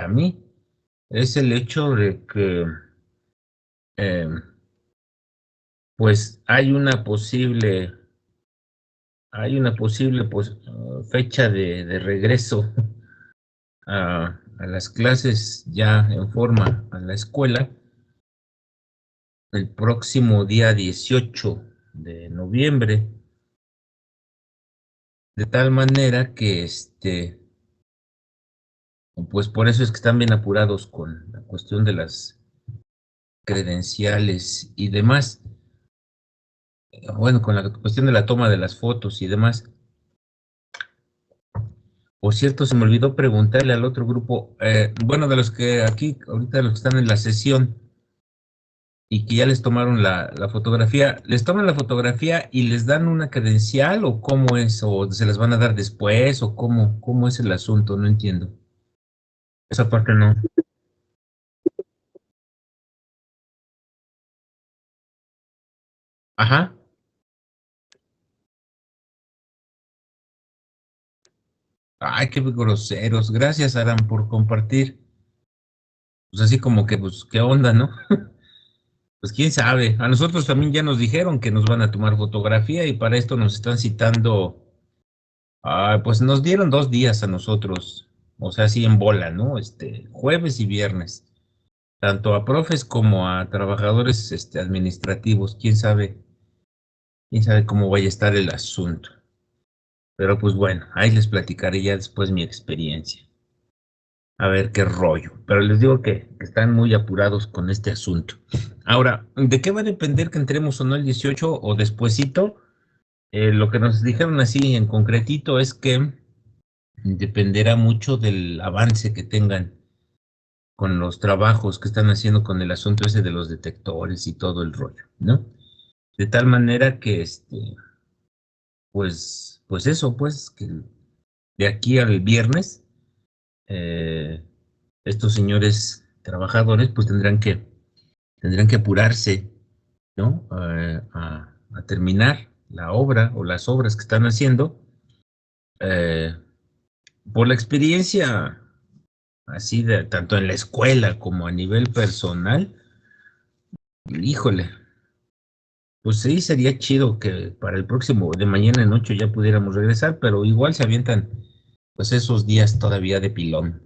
a mí es el hecho de que eh, pues hay una posible pues, fecha de regreso a las clases ya en forma a la escuela el próximo día 18 de noviembre, de tal manera que pues por eso es que están bien apurados con la cuestión de las credenciales y demás. Bueno, con la cuestión de la toma de las fotos y demás. Por cierto, se me olvidó preguntarle al otro grupo, bueno, de los que aquí, ahorita los que están en la sesión y que ya les tomaron la fotografía, ¿les toman la fotografía y les dan una credencial o cómo es? ¿O se las van a dar después? ¿O cómo es el asunto? No entiendo. Esa parte no. Ajá. Ay, qué groseros. Gracias, Aran, por compartir. Pues así como que, pues, ¿qué onda, no? Pues quién sabe. A nosotros también ya nos dijeron que nos van a tomar fotografía y para esto nos están citando. Pues nos dieron 2 días a nosotros, o sea, así en bola, ¿no? Jueves y viernes, tanto a profes como a trabajadores, administrativos. Quién sabe cómo vaya a estar el asunto. Pero pues bueno, ahí les platicaré ya después mi experiencia. A ver qué rollo. Pero les digo que están muy apurados con este asunto. Ahora, ¿de qué va a depender que entremos o no el 18 o despuesito? Lo que nos dijeron así en concretito es que dependerá mucho del avance que tengan con los trabajos que están haciendo con el asunto ese de los detectores y todo el rollo, ¿no? De tal manera que, pues eso, pues, que de aquí al viernes, eh, estos señores trabajadores, pues tendrán que apurarse, ¿no? A terminar la obra o las obras que están haciendo. Eh, por la experiencia así de tanto en la escuela como a nivel personal, híjole, pues sí, sería chido que para el próximo, de mañana en 8 ya pudiéramos regresar, pero igual se avientan pues esos días todavía de pilón.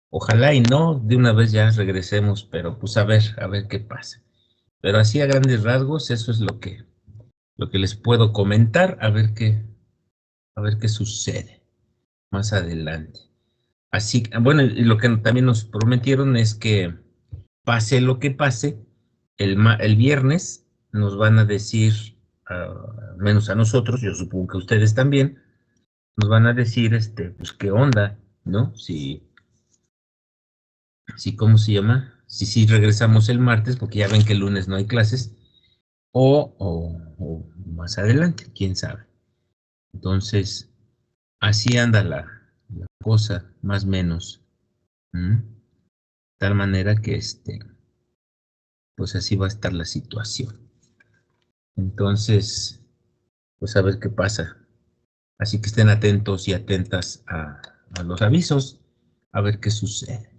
Ojalá y no, de una vez ya regresemos, pero pues a ver qué pasa. Pero así a grandes rasgos, eso es lo que les puedo comentar, a ver qué sucede más adelante. Así, bueno, y lo que también nos prometieron es que pase lo que pase, el viernes nos van a decir, menos a nosotros, yo supongo que ustedes también, nos van a decir, pues qué onda, ¿no? Si, ¿cómo se llama? Si regresamos el martes, porque ya ven que el lunes no hay clases, o más adelante, quién sabe. Entonces, así anda la cosa, más o menos. ¿Mm? De tal manera que, pues así va a estar la situación. Entonces, pues a ver qué pasa. Así que estén atentos y atentas a los avisos, a ver qué sucede,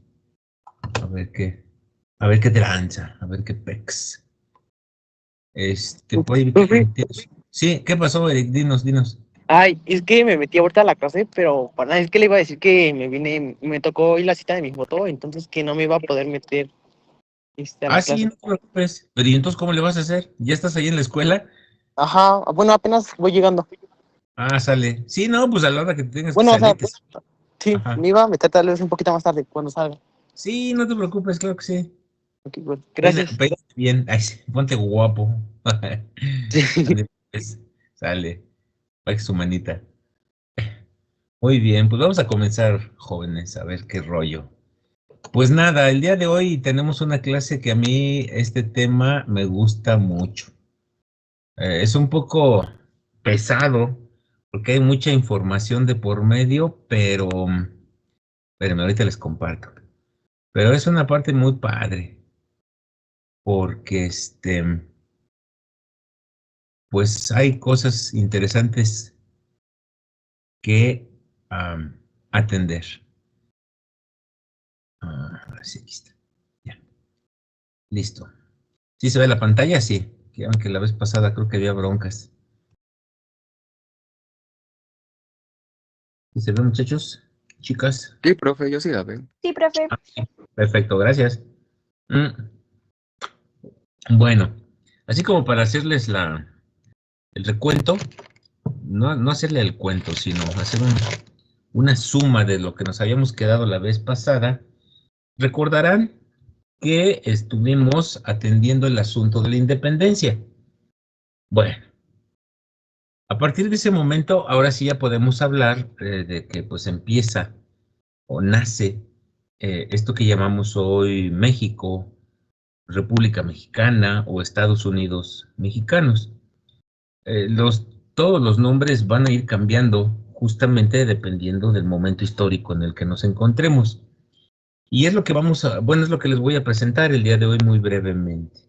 a ver qué tranza, a ver qué pex. Puede Profe, Sí, ¿qué pasó, Eric? Dinos. ay, es que me metí ahorita a la clase, pero para nada, es que le iba a decir que me tocó hoy la cita de mi foto, entonces que no me iba a poder meter a la Sí, clase. no te preocupes. Pero ¿y entonces cómo le vas a hacer? ¿Ya estás ahí en la escuela? Ajá, bueno, apenas voy llegando. Sale. Sí, no, pues a la hora que tengas que Bueno, o sea, salir, sí, Ajá. me iba a meter tal vez un poquito más tarde cuando salga. Sí, no te preocupes, claro que sí. Ok, bueno, gracias. Peínate bien. Ay, sí, ponte guapo. Sí. Ande, pues, sale. Pague su manita. Muy bien, pues vamos a comenzar, jóvenes, a ver qué rollo. Pues nada, el día de hoy tenemos una clase que a mí este tema me gusta mucho. Es un poco pesado porque hay mucha información de por medio, pero, espérenme, ahorita les comparto. Pero es una parte muy padre porque pues hay cosas interesantes que atender. Ahora sí, aquí está. Ya. Listo. ¿Sí se ve la pantalla? Sí. Aunque la vez pasada creo que había broncas. ¿Sí se ve, muchachos? Chicas. Sí, profe, yo sí la veo. Sí, profe. Perfecto, gracias. Bueno, así como para hacerles el recuento, no hacerle el cuento, sino hacer una suma de lo que nos habíamos quedado la vez pasada, recordarán que estuvimos atendiendo el asunto de la independencia. Bueno, a partir de ese momento, ahora sí ya podemos hablar de que pues empieza o nace esto que llamamos hoy México, República Mexicana o Estados Unidos Mexicanos. Todos los nombres van a ir cambiando justamente dependiendo del momento histórico en el que nos encontremos. Y es lo que es lo que les voy a presentar el día de hoy muy brevemente.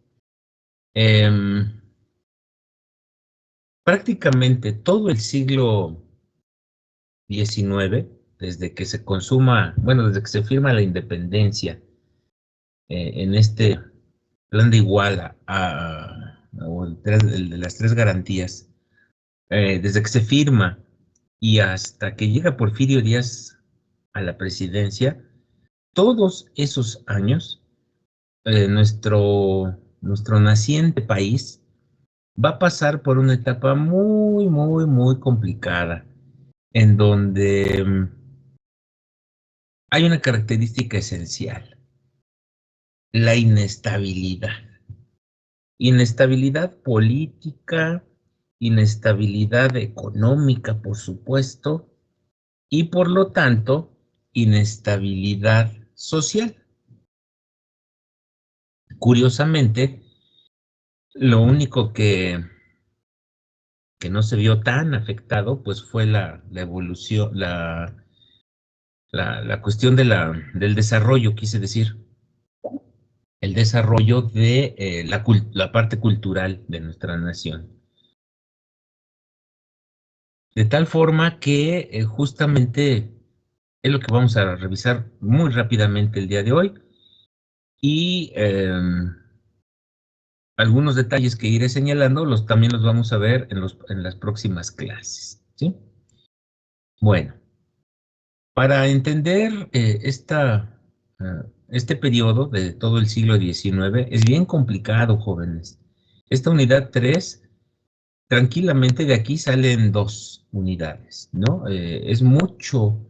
Prácticamente todo el siglo XIX, desde que se desde que se firma la independencia, en este plan de Iguala, o el de las tres garantías, desde que se firma y hasta que llega Porfirio Díaz a la presidencia, todos esos años, nuestro naciente país va a pasar por una etapa muy, muy, muy complicada, en donde hay una característica esencial: la inestabilidad. Inestabilidad política, inestabilidad económica, por supuesto, y por lo tanto, inestabilidad social. Curiosamente, lo único que no se vio tan afectado, pues fue la evolución, la cuestión del desarrollo, quise decir, el desarrollo de la parte cultural de nuestra nación. De tal forma que justamente es lo que vamos a revisar muy rápidamente el día de hoy y algunos detalles que iré señalando también los vamos a ver en las próximas clases, ¿sí? Bueno, para entender este periodo de todo el siglo XIX es bien complicado, jóvenes. Esta unidad 3, tranquilamente de aquí salen 2 unidades, ¿no? Es mucho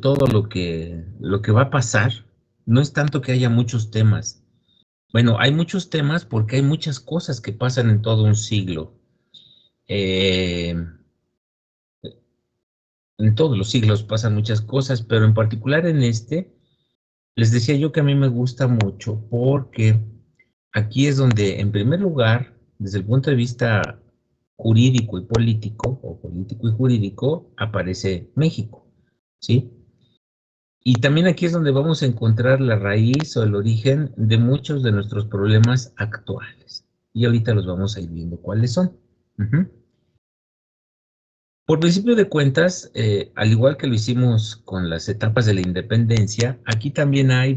todo lo que va a pasar. No es tanto que haya muchos temas. Bueno, hay muchos temas porque hay muchas cosas que pasan en todo un siglo. Eh, en todos los siglos pasan muchas cosas, pero en particular en este, les decía yo que a mí me gusta mucho porque aquí es donde, en primer lugar, desde el punto de vista jurídico y político, o político y jurídico, aparece México, ¿sí? Y también aquí es donde vamos a encontrar la raíz o el origen de muchos de nuestros problemas actuales. Y ahorita los vamos a ir viendo cuáles son. Por principio de cuentas, al igual que lo hicimos con las etapas de la independencia, aquí también hay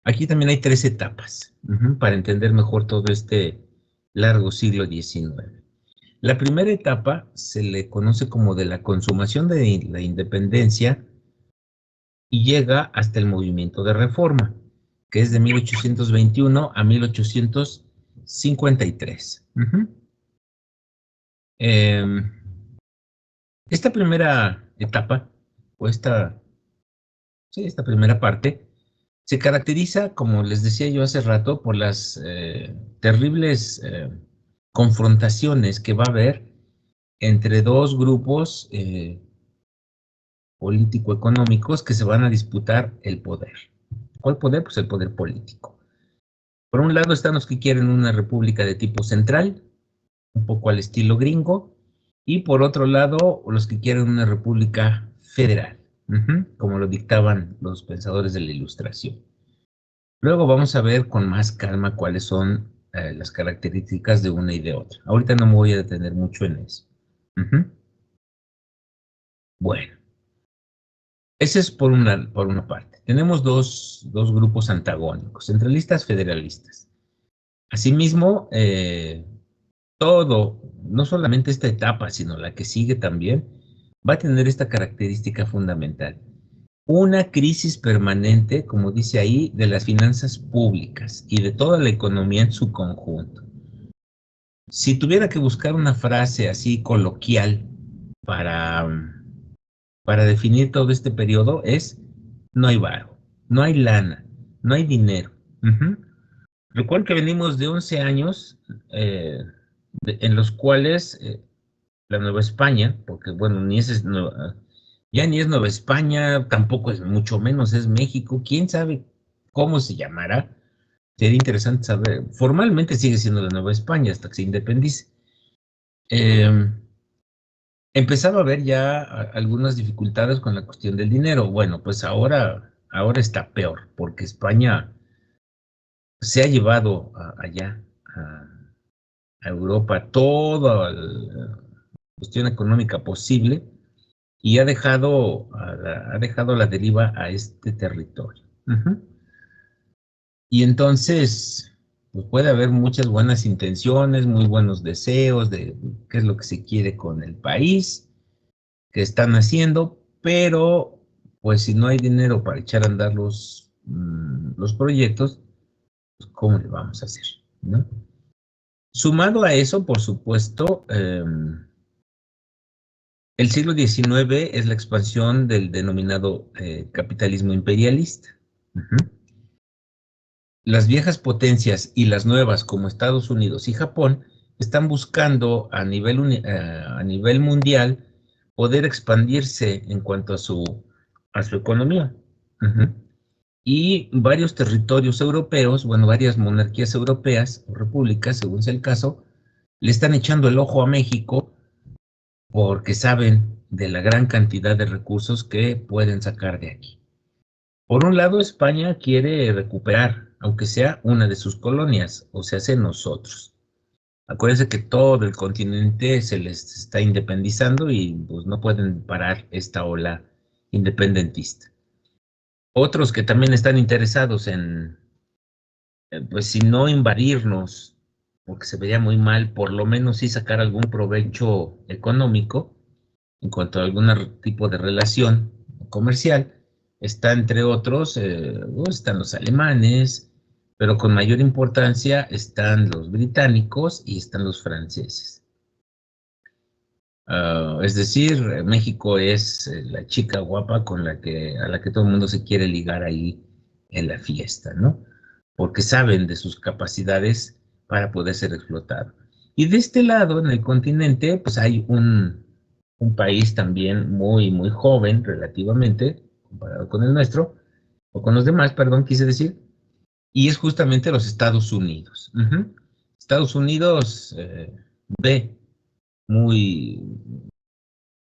aquí también hay 3 etapas, para entender mejor todo este largo siglo XIX. La primera etapa se le conoce como de la consumación de la independencia y llega hasta el movimiento de reforma, que es de 1821 a 1853. Esta primera etapa, o esta primera parte, se caracteriza, como les decía yo hace rato, por las terribles confrontaciones que va a haber entre dos grupos político-económicos que se van a disputar el poder. ¿Cuál poder? Pues el poder político. Por un lado están los que quieren una república de tipo central, un poco al estilo gringo, y por otro lado los que quieren una república federal, como lo dictaban los pensadores de la Ilustración. Luego vamos a ver con más calma cuáles son las características de una y de otra. Ahorita no me voy a detener mucho en eso. Bueno, Ese es por una parte. Tenemos dos grupos antagónicos, centralistas, federalistas. Asimismo, todo, no solamente esta etapa, sino la que sigue también, va a tener esta característica fundamental. Una crisis permanente, como dice ahí, de las finanzas públicas y de toda la economía en su conjunto. Si tuviera que buscar una frase así coloquial para, para definir todo este periodo es: no hay varo, no hay lana, no hay dinero. Ujú. Recuerdo que venimos de 11 años en los cuales la Nueva España, porque bueno, ya ni es Nueva España, tampoco es, mucho menos es México, quién sabe cómo se llamará. Sería interesante saber. Formalmente sigue siendo la Nueva España hasta que se independice. Eh, Empezaba a haber ya algunas dificultades con la cuestión del dinero. Bueno, pues ahora está peor, porque España se ha llevado allá, a Europa, toda la cuestión económica posible y ha dejado a la deriva a este territorio. Ujú. Y entonces, pues puede haber muchas buenas intenciones, muy buenos deseos de qué es lo que se quiere con el país, que están haciendo, pero pues si no hay dinero para echar a andar los proyectos, pues ¿cómo le vamos a hacer? ¿No? Sumado a eso, por supuesto, el siglo XIX es la expansión del denominado capitalismo imperialista. Ujú. Las viejas potencias y las nuevas, como Estados Unidos y Japón, están buscando a nivel mundial poder expandirse en cuanto a su economía. Ujú. Y varios territorios europeos, bueno, varias monarquías europeas o repúblicas, según sea el caso, le están echando el ojo a México porque saben de la gran cantidad de recursos que pueden sacar de aquí. Por un lado, España quiere recuperar, aunque sea una de sus colonias, o sea, nosotros. Acuérdense que todo el continente se les está independizando y pues no pueden parar esta ola independentista. Otros que también están interesados en, pues si no invadirnos, porque se vería muy mal, por lo menos sí sacar algún provecho económico en cuanto a algún tipo de relación comercial. Está entre otros, están los alemanes, pero con mayor importancia están los británicos y están los franceses. Es decir, México es la chica guapa a la que todo el mundo se quiere ligar ahí en la fiesta, ¿no? Porque saben de sus capacidades para poder ser explotado. Y de este lado, en el continente, pues hay un país también muy, muy joven relativamente, comparado con el nuestro, o con los demás, perdón, quise decir, y es justamente los Estados Unidos. Ujú. Estados Unidos ve muy,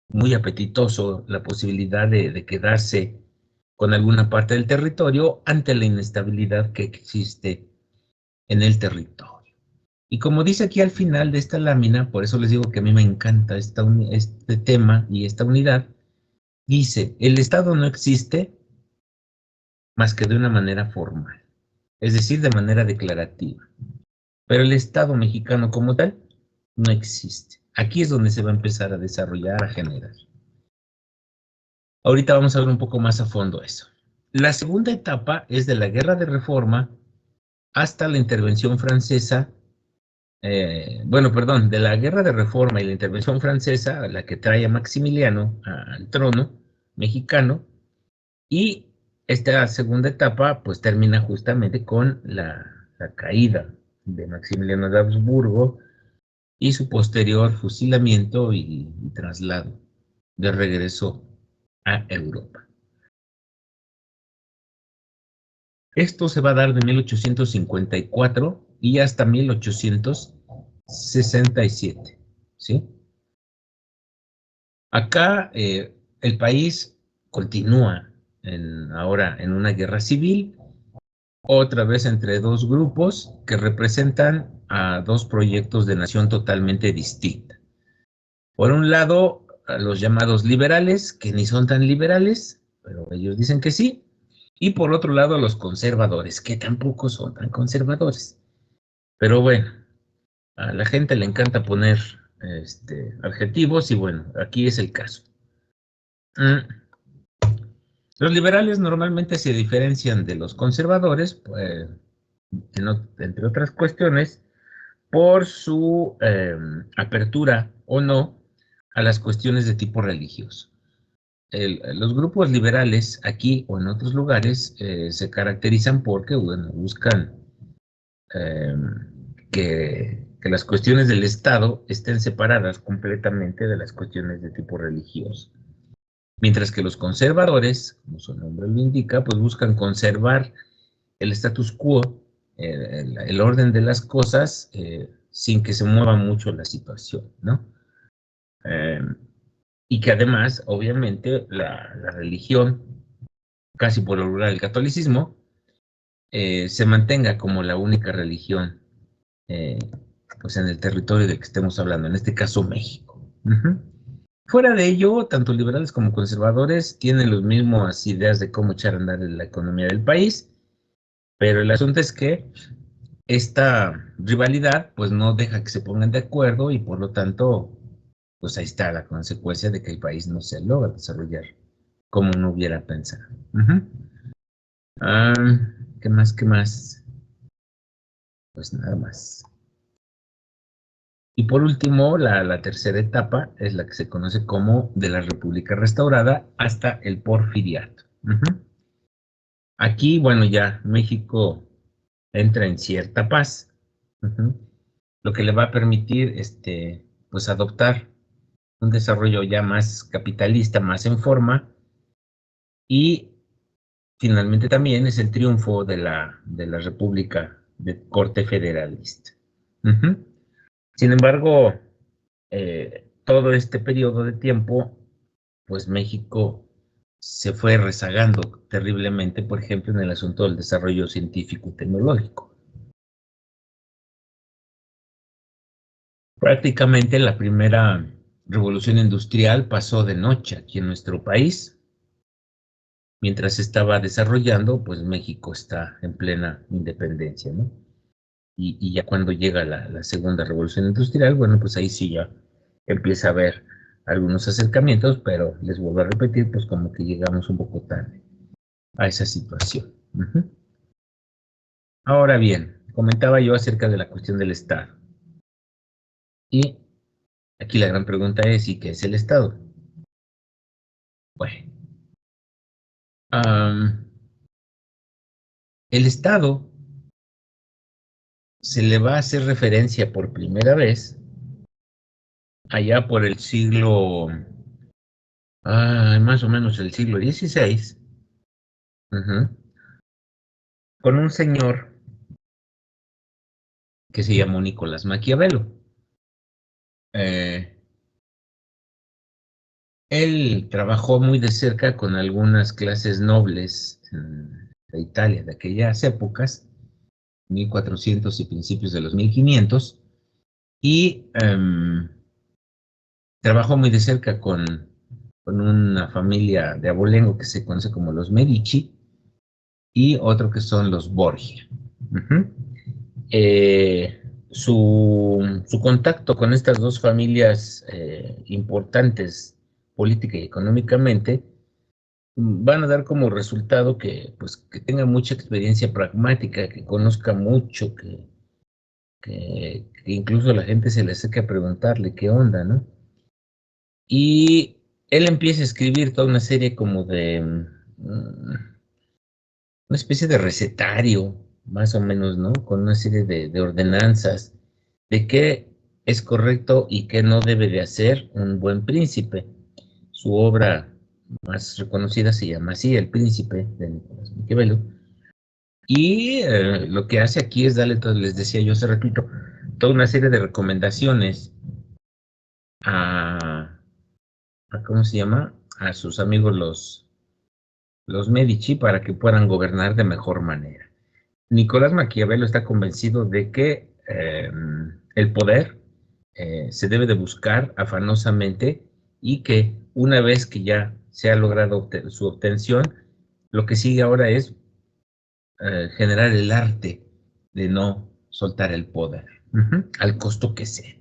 muy apetitoso la posibilidad de quedarse con alguna parte del territorio ante la inestabilidad que existe en el territorio. Y como dice aquí al final de esta lámina, por eso les digo que a mí me encanta este tema y esta unidad, dice: el Estado no existe más que de una manera formal, es decir, de manera declarativa. Pero el Estado mexicano como tal no existe. Aquí es donde se va a empezar a desarrollar, a generar. Ahorita vamos a ver un poco más a fondo eso. La segunda etapa es de la Guerra de Reforma hasta la intervención francesa, bueno, perdón, de la Guerra de Reforma y la intervención francesa, la que trae a Maximiliano al trono mexicano, y esta segunda etapa pues termina justamente con la caída de Maximiliano de Habsburgo y su posterior fusilamiento y traslado de regreso a Europa. Esto se va a dar de 1854 y hasta 1867, ¿sí? Acá el país continúa ahora en una guerra civil, otra vez entre dos grupos que representan a dos proyectos de nación totalmente distinta. Por un lado, a los llamados liberales, que ni son tan liberales, pero ellos dicen que sí. Y por otro lado, los conservadores, que tampoco son tan conservadores. Pero bueno, a la gente le encanta poner adjetivos y bueno, aquí es el caso. Los liberales normalmente se diferencian de los conservadores, pues, entre otras cuestiones, por su apertura o no a las cuestiones de tipo religioso. Los grupos liberales aquí o en otros lugares se caracterizan porque, bueno, buscan eh, que las cuestiones del Estado estén separadas completamente de las cuestiones de tipo religioso. Mientras que los conservadores, como su nombre lo indica, pues buscan conservar el status quo, el orden de las cosas, sin que se mueva mucho la situación, ¿no? Eh, y que además, obviamente, la religión, casi por lo rural el catolicismo, se mantenga como la única religión eh, pues en el territorio del que estemos hablando, en este caso México. Fuera de ello, tanto liberales como conservadores tienen las mismas ideas de cómo echar a andar la economía del país, pero el asunto es que esta rivalidad pues no deja que se pongan de acuerdo y por lo tanto pues ahí está la consecuencia de que el país no se logra desarrollar como uno hubiera pensado. Ah, ¿qué más? ¿Qué más? Pues nada más. Y por último, la tercera etapa es la que se conoce como de la República Restaurada hasta el Porfiriato. Aquí, bueno, ya México entra en cierta paz, lo que le va a permitir, pues adoptar un desarrollo ya más capitalista, más en forma, y finalmente también es el triunfo de la República de corte federalista. Sin embargo, todo este periodo de tiempo, pues México se fue rezagando terriblemente, por ejemplo, en el asunto del desarrollo científico y tecnológico. Prácticamente la primera revolución industrial pasó de noche aquí en nuestro país. Mientras se estaba desarrollando, pues México está en plena independencia, ¿no? Y ya cuando llega la segunda revolución industrial, bueno, pues ahí sí ya empieza a haber algunos acercamientos, pero les vuelvo a repetir, pues como que llegamos un poco tarde a esa situación. Ahora bien, comentaba yo acerca de la cuestión del Estado. Y aquí la gran pregunta es, ¿y qué es el Estado? Bueno, el Estado se le va a hacer referencia por primera vez allá por el siglo, más o menos el siglo XVI, con un señor que se llamó Nicolás Maquiavelo. Eh, Él trabajó muy de cerca con algunas clases nobles de Italia de aquellas épocas, 1400 y principios de los 1500, y trabajó muy de cerca con una familia de abolengo que se conoce como los Medici y otro que son los Borgia. Su contacto con estas dos familias importantes política y económicamente van a dar como resultado que, pues, que tenga mucha experiencia pragmática, que conozca mucho, que incluso a la gente se le acerque a preguntarle qué onda, ¿no? Y él empieza a escribir toda una serie como de una especie de recetario, más o menos, ¿no? Con una serie de ordenanzas de qué es correcto y qué no debe de hacer un buen príncipe. Su obra más reconocida se llama así, El Príncipe, de Nicolás Maquiavelo. Y lo que hace aquí es darle, entonces les decía yo hace ratito, toda una serie de recomendaciones ¿cómo se llama? A sus amigos los Medici para que puedan gobernar de mejor manera. Nicolás Maquiavelo está convencido de que el poder se debe de buscar afanosamente y que una vez que ya se ha logrado su obtención. Lo que sigue ahora es generar el arte de no soltar el poder, al costo que sea.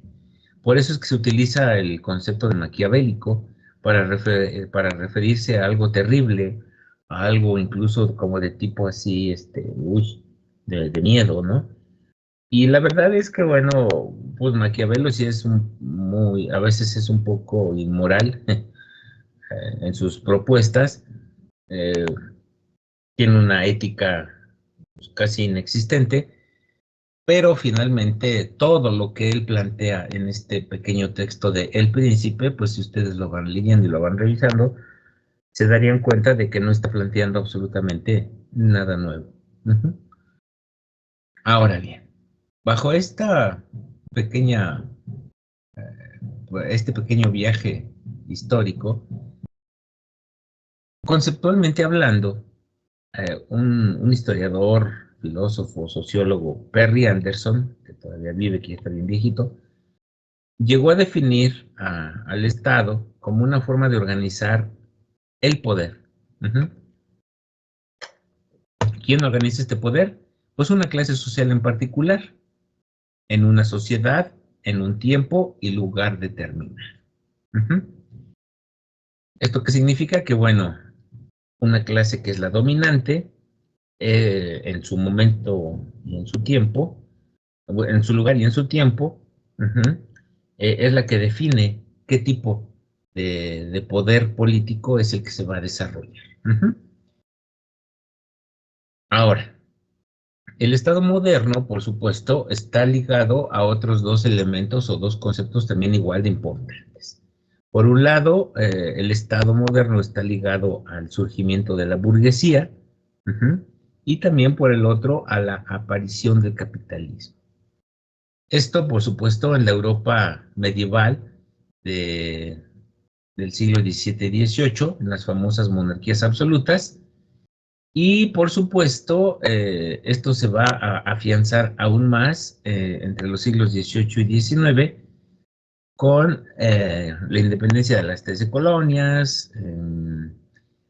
Por eso es que se utiliza el concepto de maquiavélico para referirse a algo terrible, a algo incluso como de tipo así, de miedo, ¿no? Y la verdad es que, bueno, pues Maquiavelo sí es a veces es un poco inmoral en sus propuestas, eh, tiene una ética pues, casi inexistente, pero finalmente todo lo que él plantea en este pequeño texto de El Príncipe, pues si ustedes lo van leyendo y lo van revisando, se darían cuenta de que no está planteando absolutamente nada nuevo. Ahora bien, bajo esta pequeña, este pequeño viaje histórico, conceptualmente hablando, un historiador, filósofo, sociólogo, Perry Anderson, que todavía vive, que ya está bien viejito, llegó a definir al Estado como una forma de organizar el poder. ¿Quién organiza este poder? Pues una clase social en particular, en una sociedad, en un tiempo y lugar determinado. ¿Esto qué significa? Que, bueno, una clase que es la dominante, en su momento y en su tiempo, en su lugar y en su tiempo, es la que define qué tipo de poder político es el que se va a desarrollar. Ahora, el Estado moderno, por supuesto, está ligado a otros dos elementos o dos conceptos también igual de importantes. Por un lado, el Estado moderno está ligado al surgimiento de la burguesía, y también por el otro a la aparición del capitalismo. Esto, por supuesto, en la Europa medieval de, del siglo XVII y XVIII, en las famosas monarquías absolutas, y por supuesto, esto se va a afianzar aún más entre los siglos XVIII y XIX con la independencia de las 13 colonias,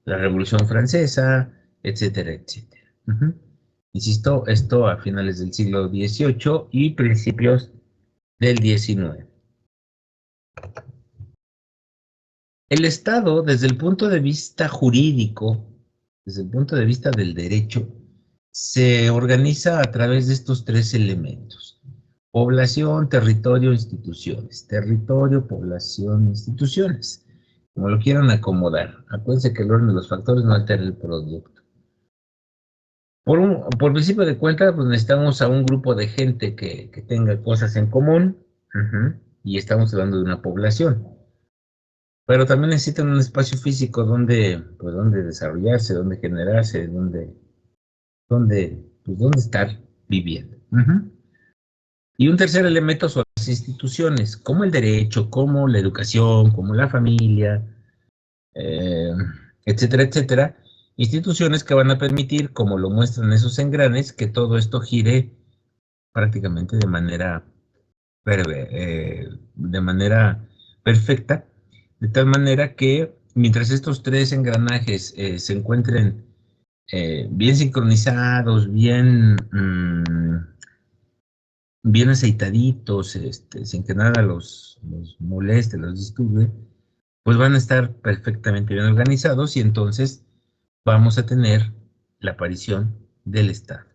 la Revolución Francesa, etcétera, etcétera. Insisto, esto a finales del siglo XVIII y principios del XIX. El Estado, desde el punto de vista jurídico, desde el punto de vista del derecho, se organiza a través de estos tres elementos: población, territorio, instituciones. Territorio, población, instituciones. Como lo quieran acomodar. Acuérdense que el orden de los factores no altera el producto. Por principio de cuenta, pues necesitamos a un grupo de gente que tenga cosas en común, y estamos hablando de una población. Pero también necesitan un espacio físico pues, donde desarrollarse, donde generarse, donde estar viviendo. Y un tercer elemento son las instituciones, como el derecho, como la educación, como la familia, eh, etcétera, etcétera. Instituciones que van a permitir, como lo muestran esos engranes, que todo esto gire prácticamente de manera perfecta, de tal manera que mientras estos tres engranajes se encuentren bien sincronizados, bien aceitaditos, sin que nada los moleste, los disturbe, pues van a estar perfectamente bien organizados y entonces vamos a tener la aparición del Estado.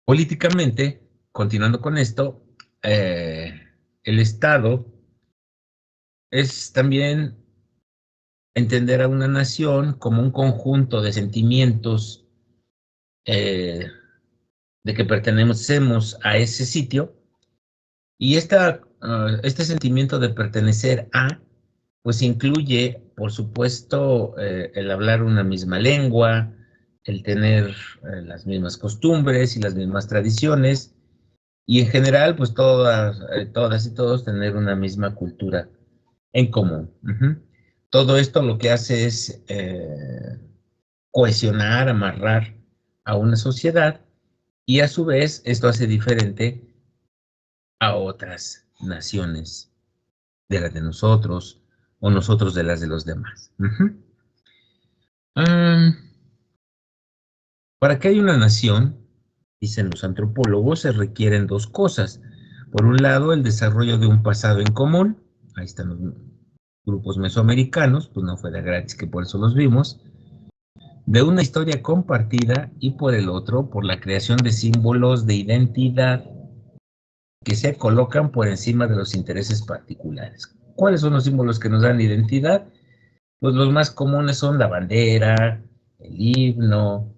Políticamente, continuando con esto, el Estado es también entender a una nación como un conjunto de sentimientos de que pertenecemos a ese sitio, y este sentimiento de pertenecer a, pues incluye, por supuesto, el hablar una misma lengua, el tener las mismas costumbres y las mismas tradiciones, y en general, pues todas y todos tener una misma cultura en común. Todo esto lo que hace es cohesionar, amarrar a una sociedad, y a su vez esto hace diferente a otras naciones de las de nosotros, o nosotros de las de los demás. Para que haya una nación, dicen los antropólogos, se requieren dos cosas. Por un lado, el desarrollo de un pasado en común. Ahí están los grupos mesoamericanos, pues no fue de gratis que por eso los vimos. De una historia compartida, y por el otro, por la creación de símbolos de identidad que se colocan por encima de los intereses particulares. ¿Cuáles son los símbolos que nos dan identidad? Pues los más comunes son la bandera, el himno,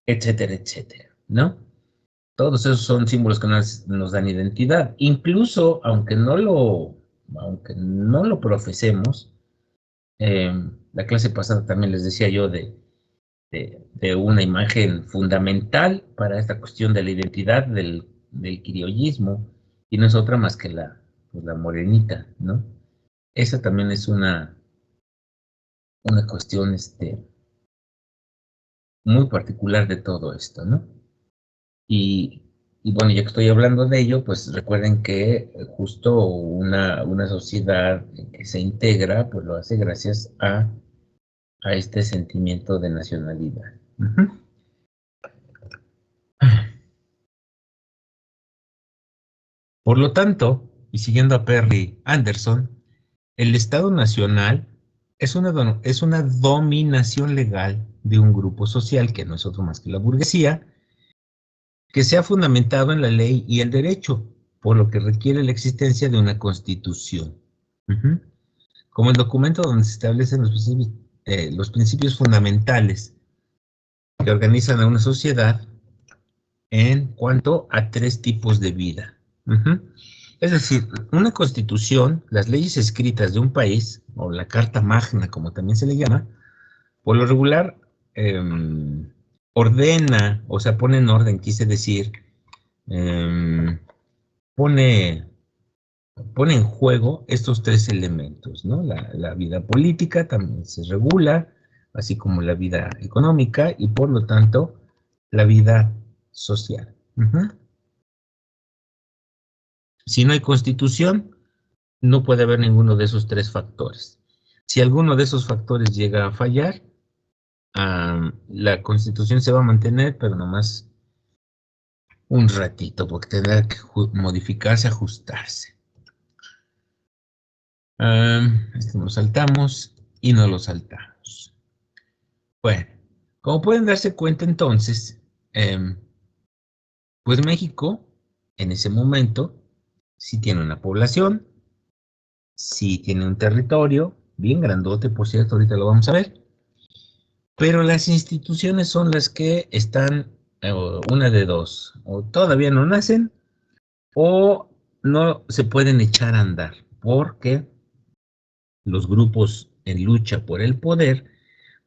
etcétera, etcétera, ¿no? Todos esos son símbolos que nos dan identidad. Incluso, aunque no lo profesemos, la clase pasada también les decía yo de una imagen fundamental para esta cuestión de la identidad del criollismo, y no es otra más que pues la morenita, ¿no? Esa también es una cuestión muy particular de todo esto, ¿no? Y bueno, ya que estoy hablando de ello, pues recuerden que justo una sociedad que se integra, pues lo hace gracias a este sentimiento de nacionalidad. Por lo tanto, y siguiendo a Perry Anderson, el Estado Nacional es una dominación legal de un grupo social, que no es otro más que la burguesía, que se ha fundamentado en la ley y el derecho, por lo que requiere la existencia de una constitución. Como el documento donde se establecen los principios fundamentales que organizan a una sociedad en cuanto a 3 tipos de vida. Es decir, una constitución, las leyes escritas de un país, o la Carta Magna, como también se le llama, por lo regular ordena, o sea, pone en orden, quise decir, pone en juego estos 3 elementos, ¿no? La vida política también se regula, así como la vida económica y por lo tanto la vida social. Si no hay constitución, no puede haber ninguno de esos 3 factores. Si alguno de esos factores llega a fallar, la constitución se va a mantener, pero nomás un ratito, porque tendrá que modificarse, ajustarse. Esto lo saltamos y no lo saltamos. Bueno, como pueden darse cuenta entonces, pues México, en ese momento, sí tiene una población, sí tiene un territorio, bien grandote, por cierto, ahorita lo vamos a ver, pero las instituciones son las que están, una de dos, o todavía no nacen, o no se pueden echar a andar, porque los grupos en lucha por el poder,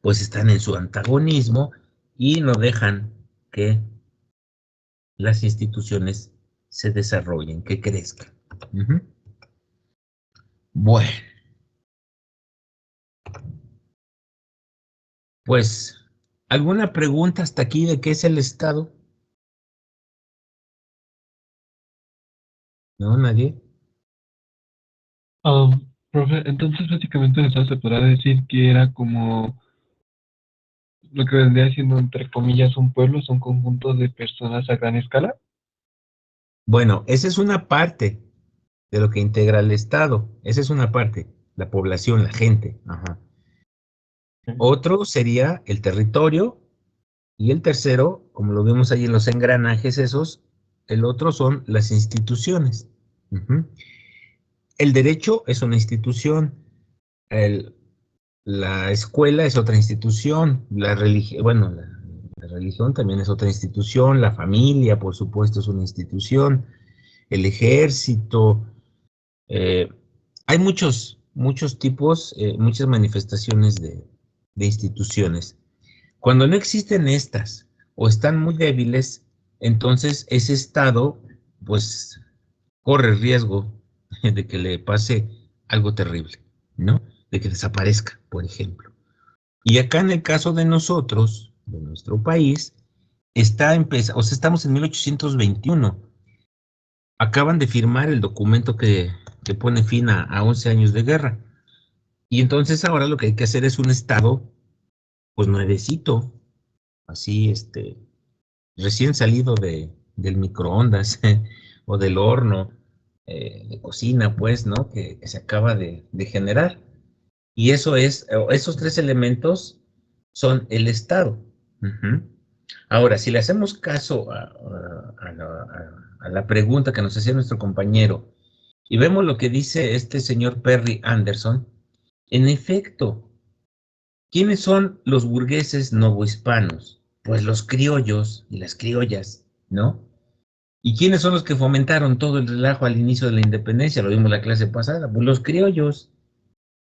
pues están en su antagonismo y no dejan que las instituciones se desarrollen, que crezcan. Bueno, pues, ¿alguna pregunta hasta aquí de qué es el Estado? ¿No? ¿Nadie? Profe, entonces básicamente se podrá decir que era como lo que vendría siendo entre comillas un pueblo, es un conjunto de personas a gran escala. Bueno, esa es una parte de lo que integra el Estado. Esa es una parte, la población, la gente. Otro sería el territorio, y el tercero, como lo vemos ahí en los engranajes esos, el otro son las instituciones. El derecho es una institución, la escuela es otra institución, la religión, bueno, la religión también es otra institución, la familia, por supuesto, es una institución, el ejército, hay muchos tipos, muchas manifestaciones de instituciones. Cuando no existen estas o están muy débiles, entonces ese estado, pues, corre riesgo de que le pase algo terrible, ¿no? De que desaparezca, por ejemplo. Y acá en el caso de nosotros, de nuestro país, estamos en 1821. Acaban de firmar el documento que que pone fin a 11 años de guerra. Y entonces ahora lo que hay que hacer es un Estado, pues nuevecito, así, recién salido del microondas o del horno de cocina, pues, ¿no? Que se acaba de generar. Y eso es, esos tres elementos son el Estado. Ujú. Ahora, si le hacemos caso a la pregunta que nos hacía nuestro compañero y vemos lo que dice este señor Perry Anderson, en efecto, ¿quiénes son los burgueses novohispanos? Pues los criollos y las criollas, ¿no? ¿Y quiénes son los que fomentaron todo el relajo al inicio de la independencia? Lo vimos en la clase pasada, pues los criollos.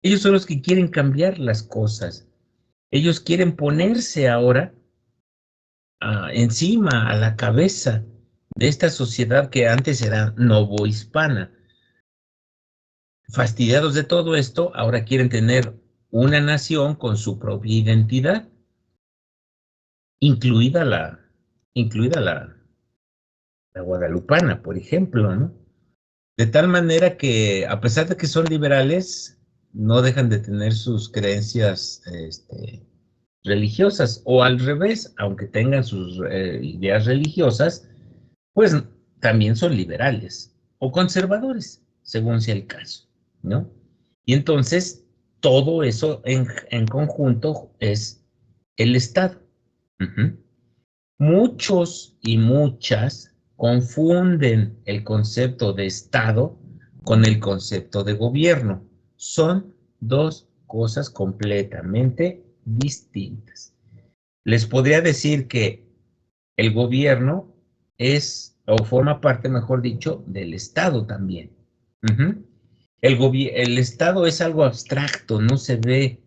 Ellos son los que quieren cambiar las cosas. Ellos quieren ponerse ahora encima, a la cabeza de esta sociedad que antes era novohispana. Fastidiados de todo esto, ahora quieren tener una nación con su propia identidad, incluida la guadalupana, por ejemplo, ¿no? De tal manera que, a pesar de que son liberales, no dejan de tener sus creencias religiosas, o al revés, aunque tengan sus ideas religiosas, pues también son liberales o conservadores, según sea el caso, ¿no? Y entonces, todo eso en conjunto es el Estado. Ujú. Muchos y muchas confunden el concepto de Estado con el concepto de gobierno. Son dos cosas completamente distintas. Les podría decir que el gobierno es, o forma parte, mejor dicho, del Estado también. Ujú. El Estado es algo abstracto, no se ve,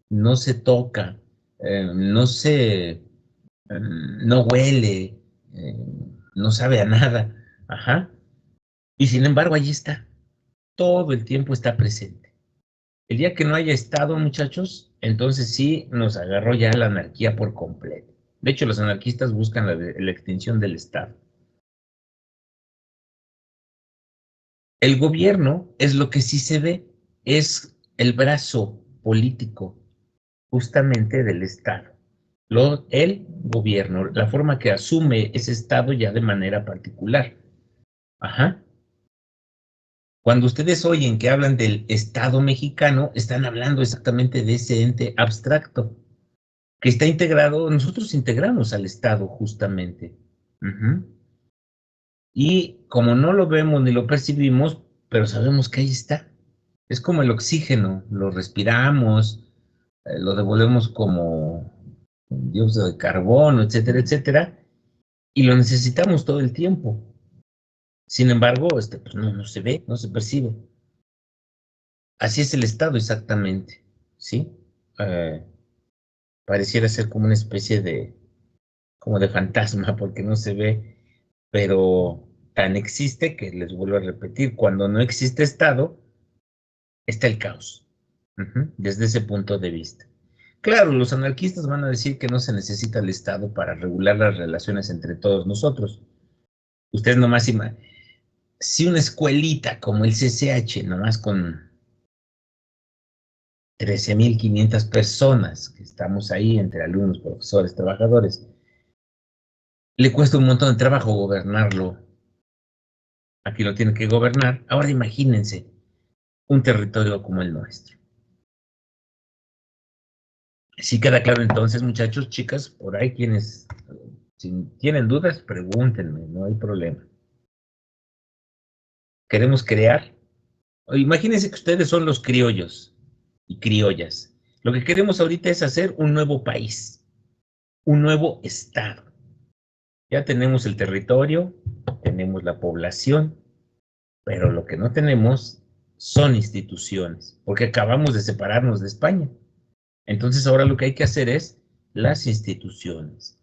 no se toca, no se no huele, eh, no sabe a nada. Ajá. Y sin embargo, allí está. Todo el tiempo está presente. El día que no haya estado, muchachos, entonces sí nos agarró ya la anarquía por completo. De hecho, los anarquistas buscan la extinción del Estado. El gobierno es lo que sí se ve, es el brazo político justamente del Estado. El gobierno, la forma que asume ese Estado ya de manera particular. Ajá. Cuando ustedes oyen que hablan del Estado mexicano, están hablando exactamente de ese ente abstracto que está integrado, nosotros integramos al Estado justamente. Ujú. Y como no lo vemos ni lo percibimos, pero sabemos que ahí está. Es como el oxígeno, lo respiramos, lo devolvemos como dióxido de carbono, etcétera, etcétera, y lo necesitamos todo el tiempo. Sin embargo, pues no se ve, no se percibe. Así es el Estado exactamente, ¿sí? Eh, Pareciera ser como una especie como de fantasma, porque no se ve, pero tan existe que les vuelvo a repetir, cuando no existe Estado, está el caos, desde ese punto de vista. Claro, los anarquistas van a decir que no se necesita el Estado para regular las relaciones entre todos nosotros. Ustedes nomás si una escuelita como el CCH, nomás con 13,500 personas que estamos ahí entre alumnos, profesores, trabajadores, le cuesta un montón de trabajo gobernarlo. Aquí lo tiene que gobernar. Ahora imagínense un territorio como el nuestro. Sí queda claro entonces, muchachos, chicas, por ahí quienes, si tienen dudas, pregúntenme, no hay problema. Queremos crear. Imagínense que ustedes son los criollos y criollas. Lo que queremos ahorita es hacer un nuevo país, un nuevo estado. Ya tenemos el territorio, tenemos la población, pero lo que no tenemos son instituciones, porque acabamos de separarnos de España. Entonces ahora lo que hay que hacer es las instituciones.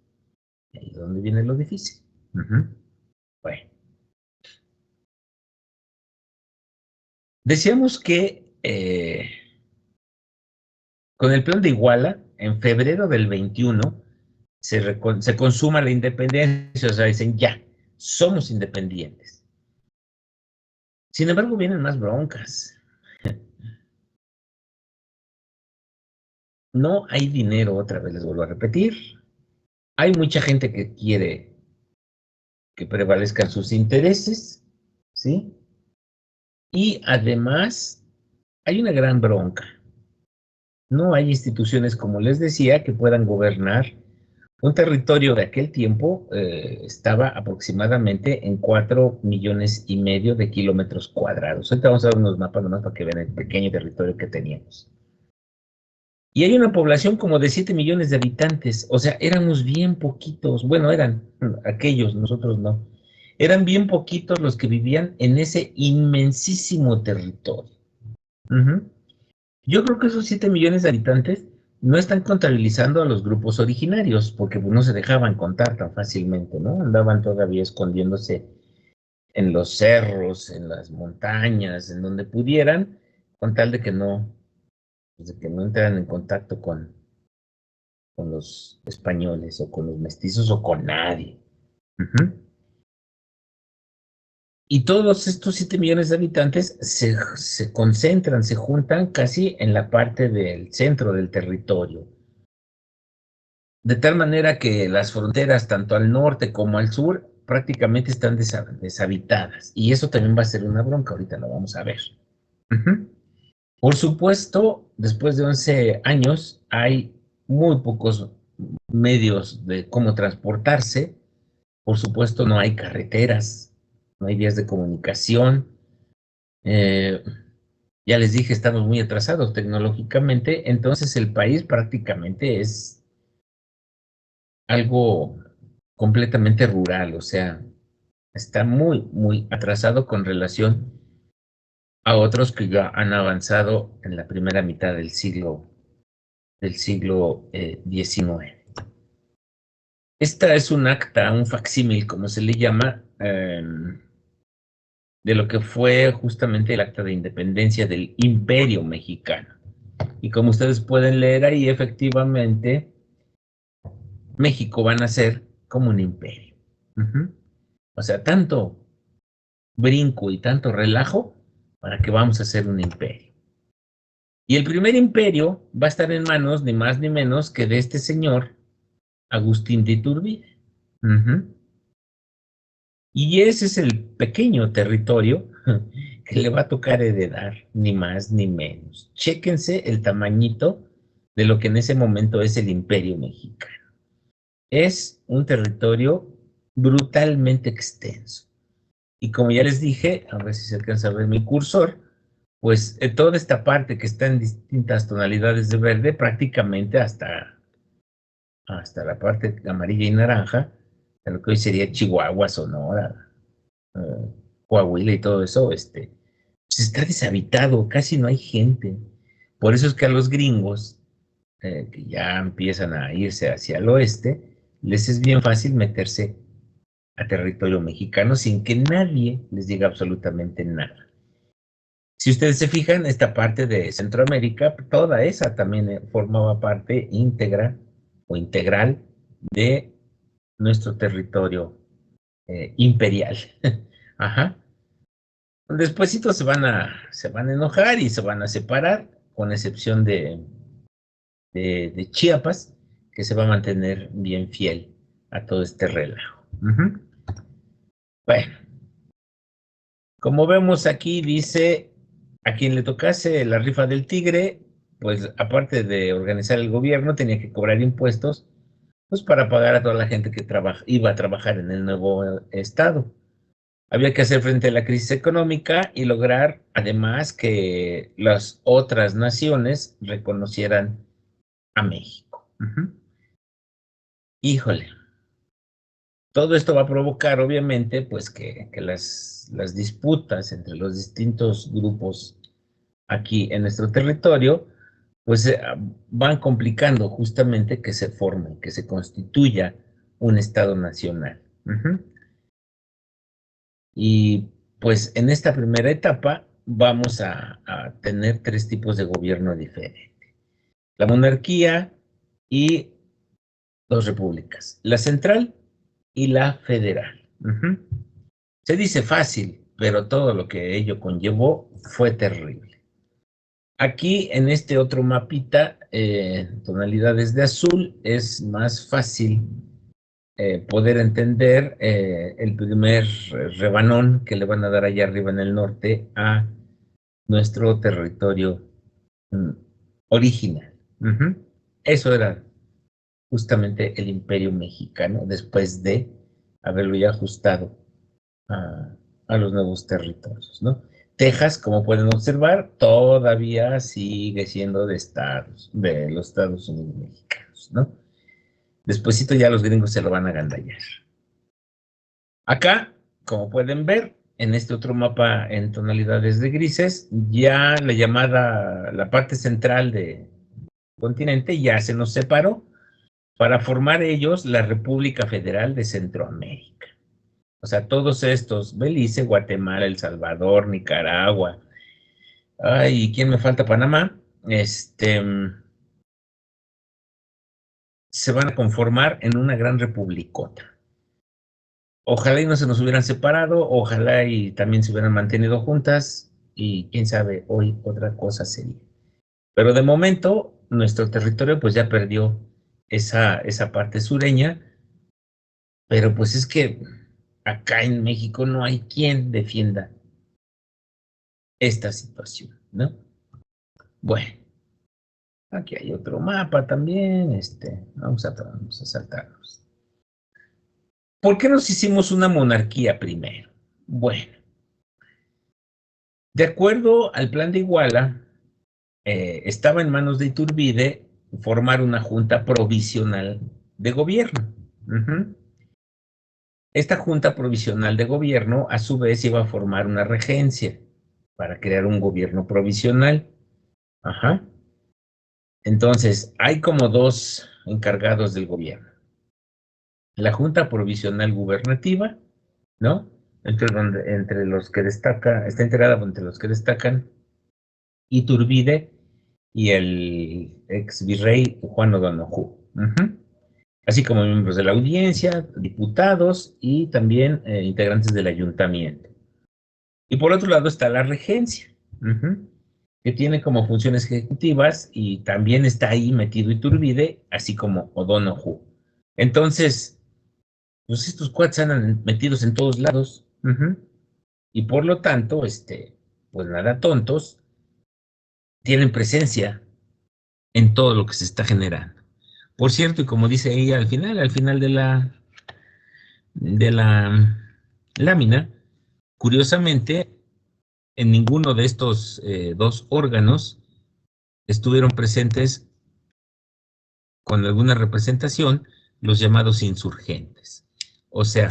Y ahí es donde viene lo difícil. Bueno, decíamos que con el plan de Iguala, en febrero del 21, se consuma la independencia, o sea, dicen ya, somos independientes. Sin embargo, vienen más broncas. No hay dinero, otra vez les vuelvo a repetir. Hay mucha gente que quiere que prevalezcan sus intereses, ¿sí? Y además hay una gran bronca. No hay instituciones, como les decía, que puedan gobernar un territorio de aquel tiempo. Estaba aproximadamente en 4,5 millones de kilómetros cuadrados. Ahorita vamos a ver unos mapas nomás para que vean el pequeño territorio que teníamos. Y hay una población como de 7 millones de habitantes. O sea, éramos bien poquitos. Bueno, eran aquellos, nosotros no. Eran bien poquitos los que vivían en ese inmensísimo territorio. Ujú. Yo creo que esos 7 millones de habitantes no están contabilizando a los grupos originarios, porque pues, no se dejaban contar tan fácilmente, ¿no? Andaban todavía escondiéndose en los cerros, en las montañas, en donde pudieran, con tal de que no, pues, de que no entraran en contacto con los españoles o con los mestizos o con nadie. Ujú. Y todos estos 7 millones de habitantes se concentran, se juntan casi en la parte del centro del territorio. De tal manera que las fronteras, tanto al norte como al sur, prácticamente están deshabitadas. Y eso también va a ser una bronca, ahorita lo vamos a ver. Ujú. Por supuesto, después de 11 años, hay muy pocos medios de cómo transportarse. Por supuesto, no hay carreteras, no hay vías de comunicación. Eh, ya les dije, estamos muy atrasados tecnológicamente, entonces el país prácticamente es algo completamente rural, o sea, está muy, muy atrasado con relación a otros que ya han avanzado en la primera mitad del siglo XIX. Esta es un acta, un facsímil, como se le llama, de lo que fue justamente el acta de independencia del Imperio Mexicano. Y como ustedes pueden leer ahí, efectivamente, México va a nacer como un imperio. Ujú. O sea, tanto brinco y tanto relajo para que vamos a hacer un imperio. Y el primer imperio va a estar en manos ni más ni menos que de este señor, Agustín de Iturbide. Ujú. Y ese es el pequeño territorio que le va a tocar heredar, ni más ni menos. Chéquense el tamañito de lo que en ese momento es el imperio mexicano. Es un territorio brutalmente extenso. Y como ya les dije, a ver si se alcanza a ver mi cursor, pues toda esta parte que está en distintas tonalidades de verde, prácticamente hasta la parte amarilla y naranja, de lo que hoy sería Chihuahua, Sonora, Coahuila y todo eso, pues está deshabitado, casi no hay gente. Por eso es que a los gringos, que ya empiezan a irse hacia el oeste, les es bien fácil meterse a territorio mexicano sin que nadie les diga absolutamente nada. Si ustedes se fijan, esta parte de Centroamérica, toda esa también formaba parte íntegra o integral de nuestro territorio imperial. Ajá. Despuésito se van a enojar y se van a separar, con excepción de Chiapas, que se va a mantener bien fiel a todo este relajo. Ujú. Bueno, como vemos aquí, dice, a quien le tocase la rifa del tigre, pues aparte de organizar el gobierno, tenía que cobrar impuestos, pues para pagar a toda la gente que iba a trabajar en el nuevo estado. Había que hacer frente a la crisis económica y lograr, además, que las otras naciones reconocieran a México. Ujú. Híjole, todo esto va a provocar, obviamente, pues que las disputas entre los distintos grupos aquí en nuestro territorio, pues van complicando justamente que se forme, que se constituya un Estado nacional. Ujú. Y pues en esta primera etapa vamos a tener tres tipos de gobierno diferentes: la monarquía y dos repúblicas, la central y la federal. Ujú. Se dice fácil, pero todo lo que ello conllevó fue terrible. Aquí en este otro mapita, tonalidades de azul, es más fácil poder entender el primer rebanón que le van a dar allá arriba en el norte a nuestro territorio original. Eso era justamente el Imperio Mexicano, después de haberlo ya ajustado a los nuevos territorios, ¿no? Texas, como pueden observar, todavía sigue siendo de los Estados Unidos mexicanos, ¿no? Despuésito ya los gringos se lo van a agandallar. Acá, como pueden ver, en este otro mapa en tonalidades de grises, ya la parte central del continente ya se nos separó para formar ellos la República Federal de Centroamérica. O sea, todos estos, Belice, Guatemala, El Salvador, Nicaragua, ay, ¿quién me falta? Panamá, se van a conformar en una gran republicota. Ojalá y no se nos hubieran separado, ojalá y también se hubieran mantenido juntas, y quién sabe, hoy otra cosa sería. Pero de momento, nuestro territorio pues ya perdió esa parte sureña, pero pues es que acá en México no hay quien defienda esta situación, ¿no? Bueno, aquí hay otro mapa también, vamos a saltarnos. ¿Por qué nos hicimos una monarquía primero? Bueno, de acuerdo al plan de Iguala, estaba en manos de Iturbide formar una junta provisional de gobierno. Esta junta provisional de gobierno, a su vez, iba a formar una regencia para crear un gobierno provisional. Ajá. Entonces, hay como dos encargados del gobierno. La Junta Provisional Gubernativa, ¿no? Entre los que destaca, está integrada entre los que destacan Iturbide y el ex virrey Juan O'Donoghue. Así como miembros de la audiencia, diputados y también integrantes del ayuntamiento. Y por otro lado está la regencia, que tiene como funciones ejecutivas y también está ahí metido Iturbide, así como O'Donoghue. Entonces, pues estos cuates andan metidos en todos lados, y por lo tanto, pues nada tontos, tienen presencia en todo lo que se está generando. Por cierto, y como dice ella al final de la lámina, curiosamente, en ninguno de estos dos órganos estuvieron presentes con alguna representación los llamados insurgentes. O sea,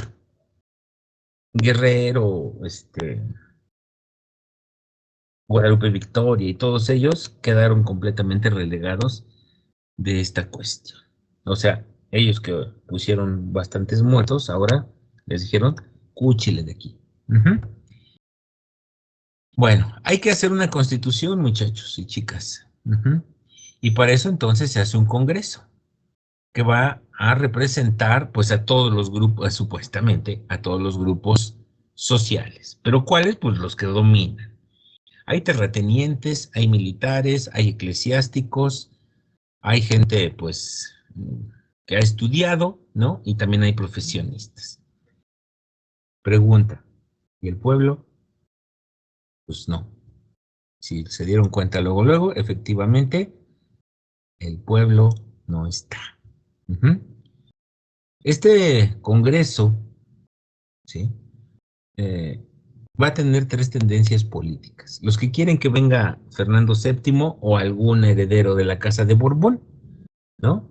Guerrero, Guadalupe Victoria y todos ellos quedaron completamente relegados de esta cuestión. O sea, ellos que pusieron bastantes muertos, ahora les dijeron, cúchile de aquí. Bueno, hay que hacer una constitución, muchachos y chicas. Y para eso entonces se hace un congreso que va a representar pues a todos los grupos, supuestamente a todos los grupos sociales. ¿Pero cuáles? Pues los que dominan. Hay terratenientes, hay militares, hay eclesiásticos, hay gente pues que ha estudiado, ¿no? Y también hay profesionistas. Pregunta, ¿y el pueblo? Pues no. Si se dieron cuenta luego, efectivamente, el pueblo no está. Este congreso, ¿sí? Va a tener tres tendencias políticas. Los que quieren que venga Fernando VII o algún heredero de la Casa de Borbón, ¿no?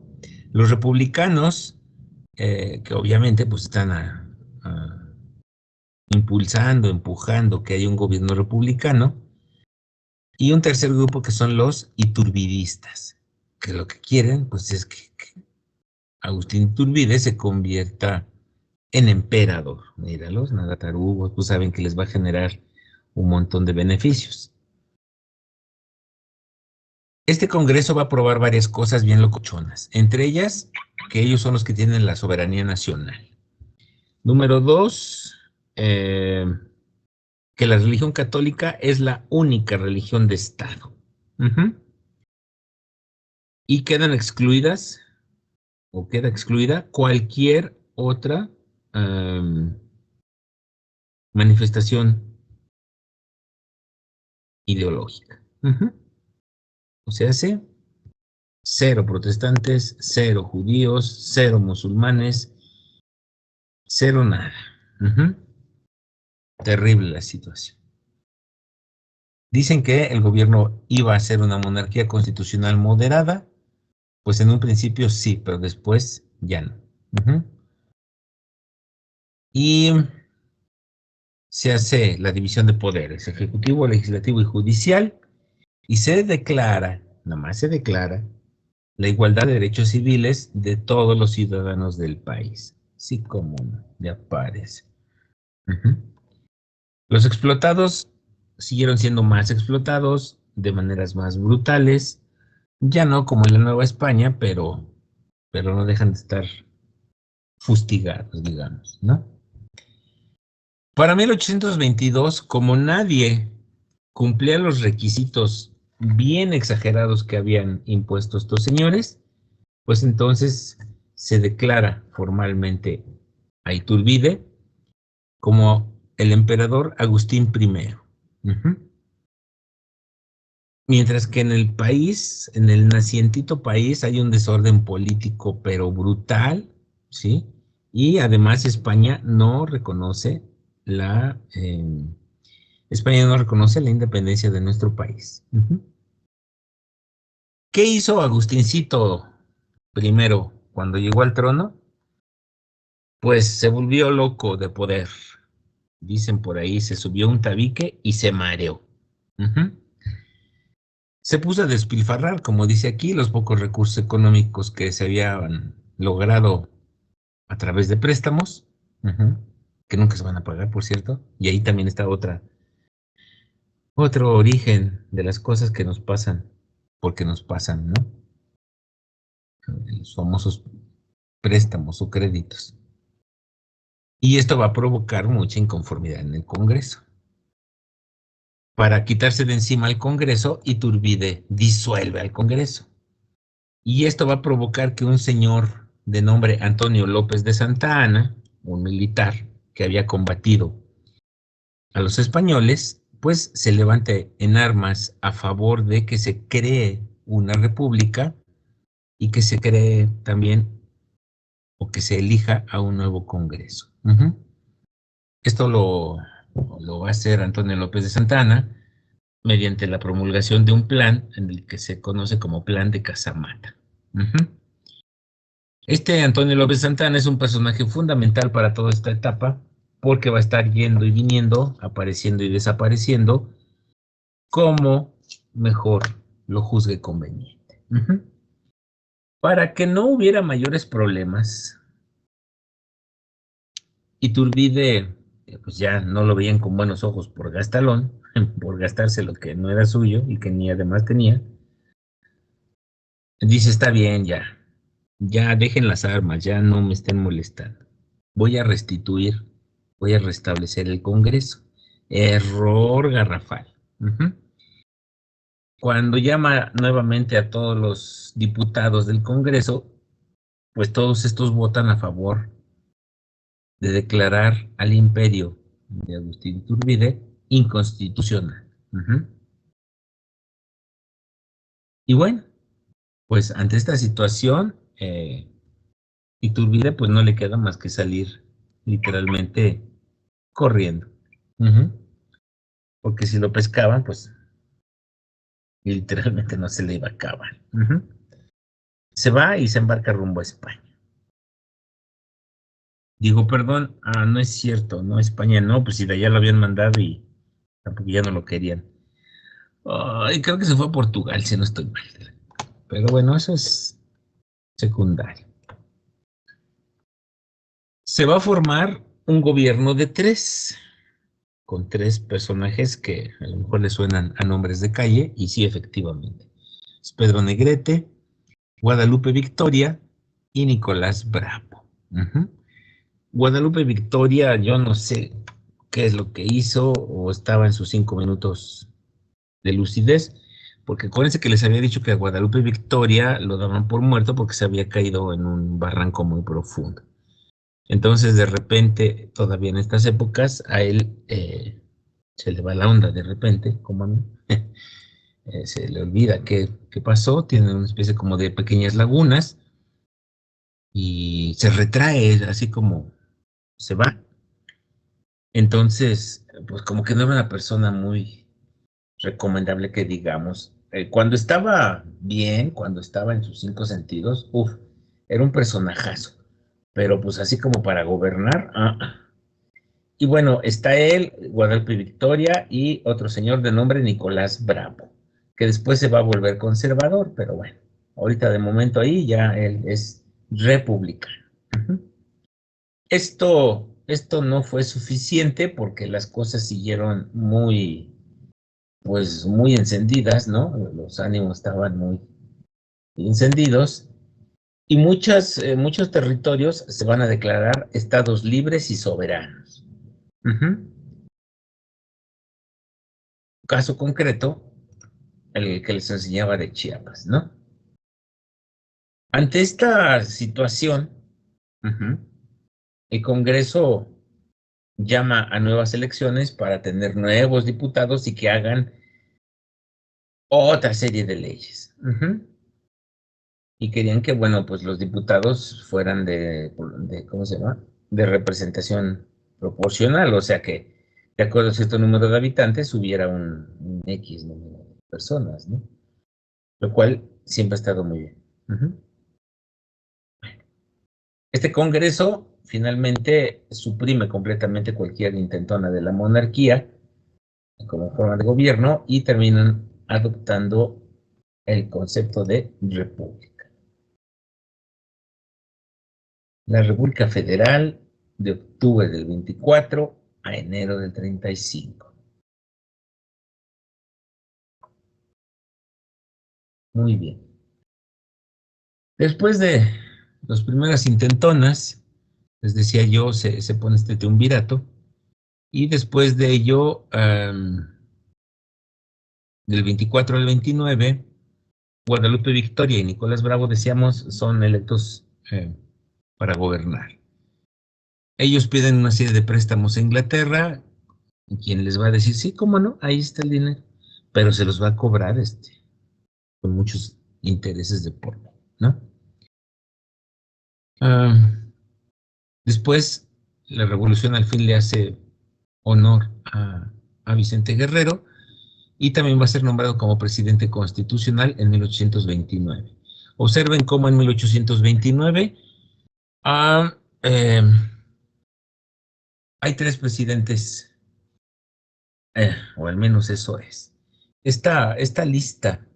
Los republicanos, que obviamente pues están impulsando, empujando que haya un gobierno republicano, y un tercer grupo que son los iturbidistas, que lo que quieren pues es que Agustín Iturbide se convierta en emperador. Míralos, nada tarugos, pues saben que les va a generar un montón de beneficios. Este congreso va a aprobar varias cosas bien locochonas, entre ellas que ellos son los que tienen la soberanía nacional. Número 2, que que la religión católica es la única religión de Estado. Y quedan excluidas, o queda excluida, cualquier otra manifestación ideológica. O sea, cero protestantes, cero judíos, cero musulmanes, cero nada. Terrible la situación. Dicen que el gobierno iba a ser una monarquía constitucional moderada, pues en un principio sí, pero después ya no. Y se hace la división de poderes, ejecutivo, legislativo y judicial, y se declara, nada más se declara, la igualdad de derechos civiles de todos los ciudadanos del país. Sí, como no, ya parece. Los explotados siguieron siendo más explotados de maneras más brutales, ya no como en la Nueva España, pero no dejan de estar fustigados, digamos, ¿no? Para 1822, como nadie cumplía los requisitos bien exagerados que habían impuesto estos señores, pues entonces se declara formalmente a Iturbide como el emperador Agustín I. Mientras que en el país, en el nacientito país, hay un desorden político, pero brutal, ¿sí? Y además España no reconoce España no reconoce la independencia de nuestro país. ¿Qué hizo Agustincito primero cuando llegó al trono? Pues se volvió loco de poder. Dicen por ahí, se subió a un tabique y se mareó. Se puso a despilfarrar, como dice aquí, los pocos recursos económicos que se habían logrado a través de préstamos, que nunca se van a pagar, por cierto. Y ahí también está otro origen de las cosas que nos pasan, porque nos pasan, ¿no? Los famosos préstamos o créditos. Y esto va a provocar mucha inconformidad en el Congreso. Para quitarse de encima al Congreso, Iturbide disuelve al Congreso. Y esto va a provocar que un señor de nombre Antonio López de Santa Anna, un militar que había combatido a los españoles, pues se levante en armas a favor de que se cree una república y que se cree también o que se elija a un nuevo Congreso. Esto lo va a hacer Antonio López de Santa Anna mediante la promulgación de un plan en el que se conoce como Plan de Casamata. Este Antonio López Santana es un personaje fundamental para toda esta etapa porque va a estar yendo y viniendo, apareciendo y desapareciendo, como mejor lo juzgue conveniente. Para que no hubiera mayores problemas, Iturbide, pues ya no lo veían con buenos ojos por gastalón, por gastarse lo que no era suyo y que ni además tenía, dice, está bien, ya dejen las armas, ya no me estén molestando. Voy a restituir, voy a restablecer el Congreso. Error garrafal. Cuando llama nuevamente a todos los diputados del Congreso, pues todos estos votan a favor de declarar al imperio de Agustín Iturbide inconstitucional. Y bueno, pues ante esta situación, Iturbide pues no le queda más que salir literalmente corriendo. Porque si lo pescaban, pues literalmente no se le iba a acabar. Se va y se embarca rumbo a España. Digo, perdón, no es cierto, no, España no, pues si de allá lo habían mandado y tampoco ya no lo querían. Creo que se fue a Portugal, si no estoy mal. Pero bueno, eso es secundario. Se va a formar un gobierno de tres, con tres personajes que a lo mejor le suenan a nombres de calle, y sí, efectivamente. Es Pedro Negrete, Guadalupe Victoria y Nicolás Bravo. Guadalupe Victoria, yo no sé qué es lo que hizo o estaba en sus 5 minutos de lucidez, porque acuérdense que les había dicho que a Guadalupe Victoria lo daban por muerto porque se había caído en un barranco muy profundo. Entonces, de repente, todavía en estas épocas, a él se le va la onda de repente, como a mí. Se le olvida qué pasó, tiene una especie como de pequeñas lagunas y se retrae, así como se va. Entonces, pues como que no era una persona muy recomendable que digamos. Cuando estaba bien, cuando estaba en sus 5 sentidos, era un personajazo. Pero pues así como para gobernar, Y bueno, está él, Guadalupe Victoria y otro señor de nombre Nicolás Bravo, que después se va a volver conservador, pero bueno, ahorita de momento ahí ya él es republicano. Ujú. Esto no fue suficiente porque las cosas siguieron pues muy encendidas, ¿no? Los ánimos estaban muy encendidos y muchos territorios se van a declarar estados libres y soberanos. Ujú. Caso concreto, el que les enseñaba de Chiapas, ¿no? Ante esta situación, el Congreso llama a nuevas elecciones para tener nuevos diputados y que hagan otra serie de leyes. Y querían que, bueno, pues los diputados fueran ¿cómo se llama? De representación proporcional, o sea que de acuerdo a cierto número de habitantes hubiera un X número de personas, ¿no? Lo cual siempre ha estado muy bien. Este Congreso finalmente suprime completamente cualquier intentona de la monarquía como forma de gobierno y terminan adoptando el concepto de república. La República Federal de octubre del 24 a enero del 35. Muy bien. Después de las primeras intentonas, les decía yo, se pone este triunvirato y después de ello, del 24 al 29, Guadalupe Victoria y Nicolás Bravo, decíamos, son electos para gobernar. Ellos piden una serie de préstamos a Inglaterra, y quien les va a decir, sí, cómo no, ahí está el dinero, pero se los va a cobrar con muchos intereses de por medio, ¿no? Después, la revolución al fin le hace honor a Vicente Guerrero y también va a ser nombrado como presidente constitucional en 1829. Observen cómo en 1829 hay 3 presidentes, o al menos eso es. Esta lista,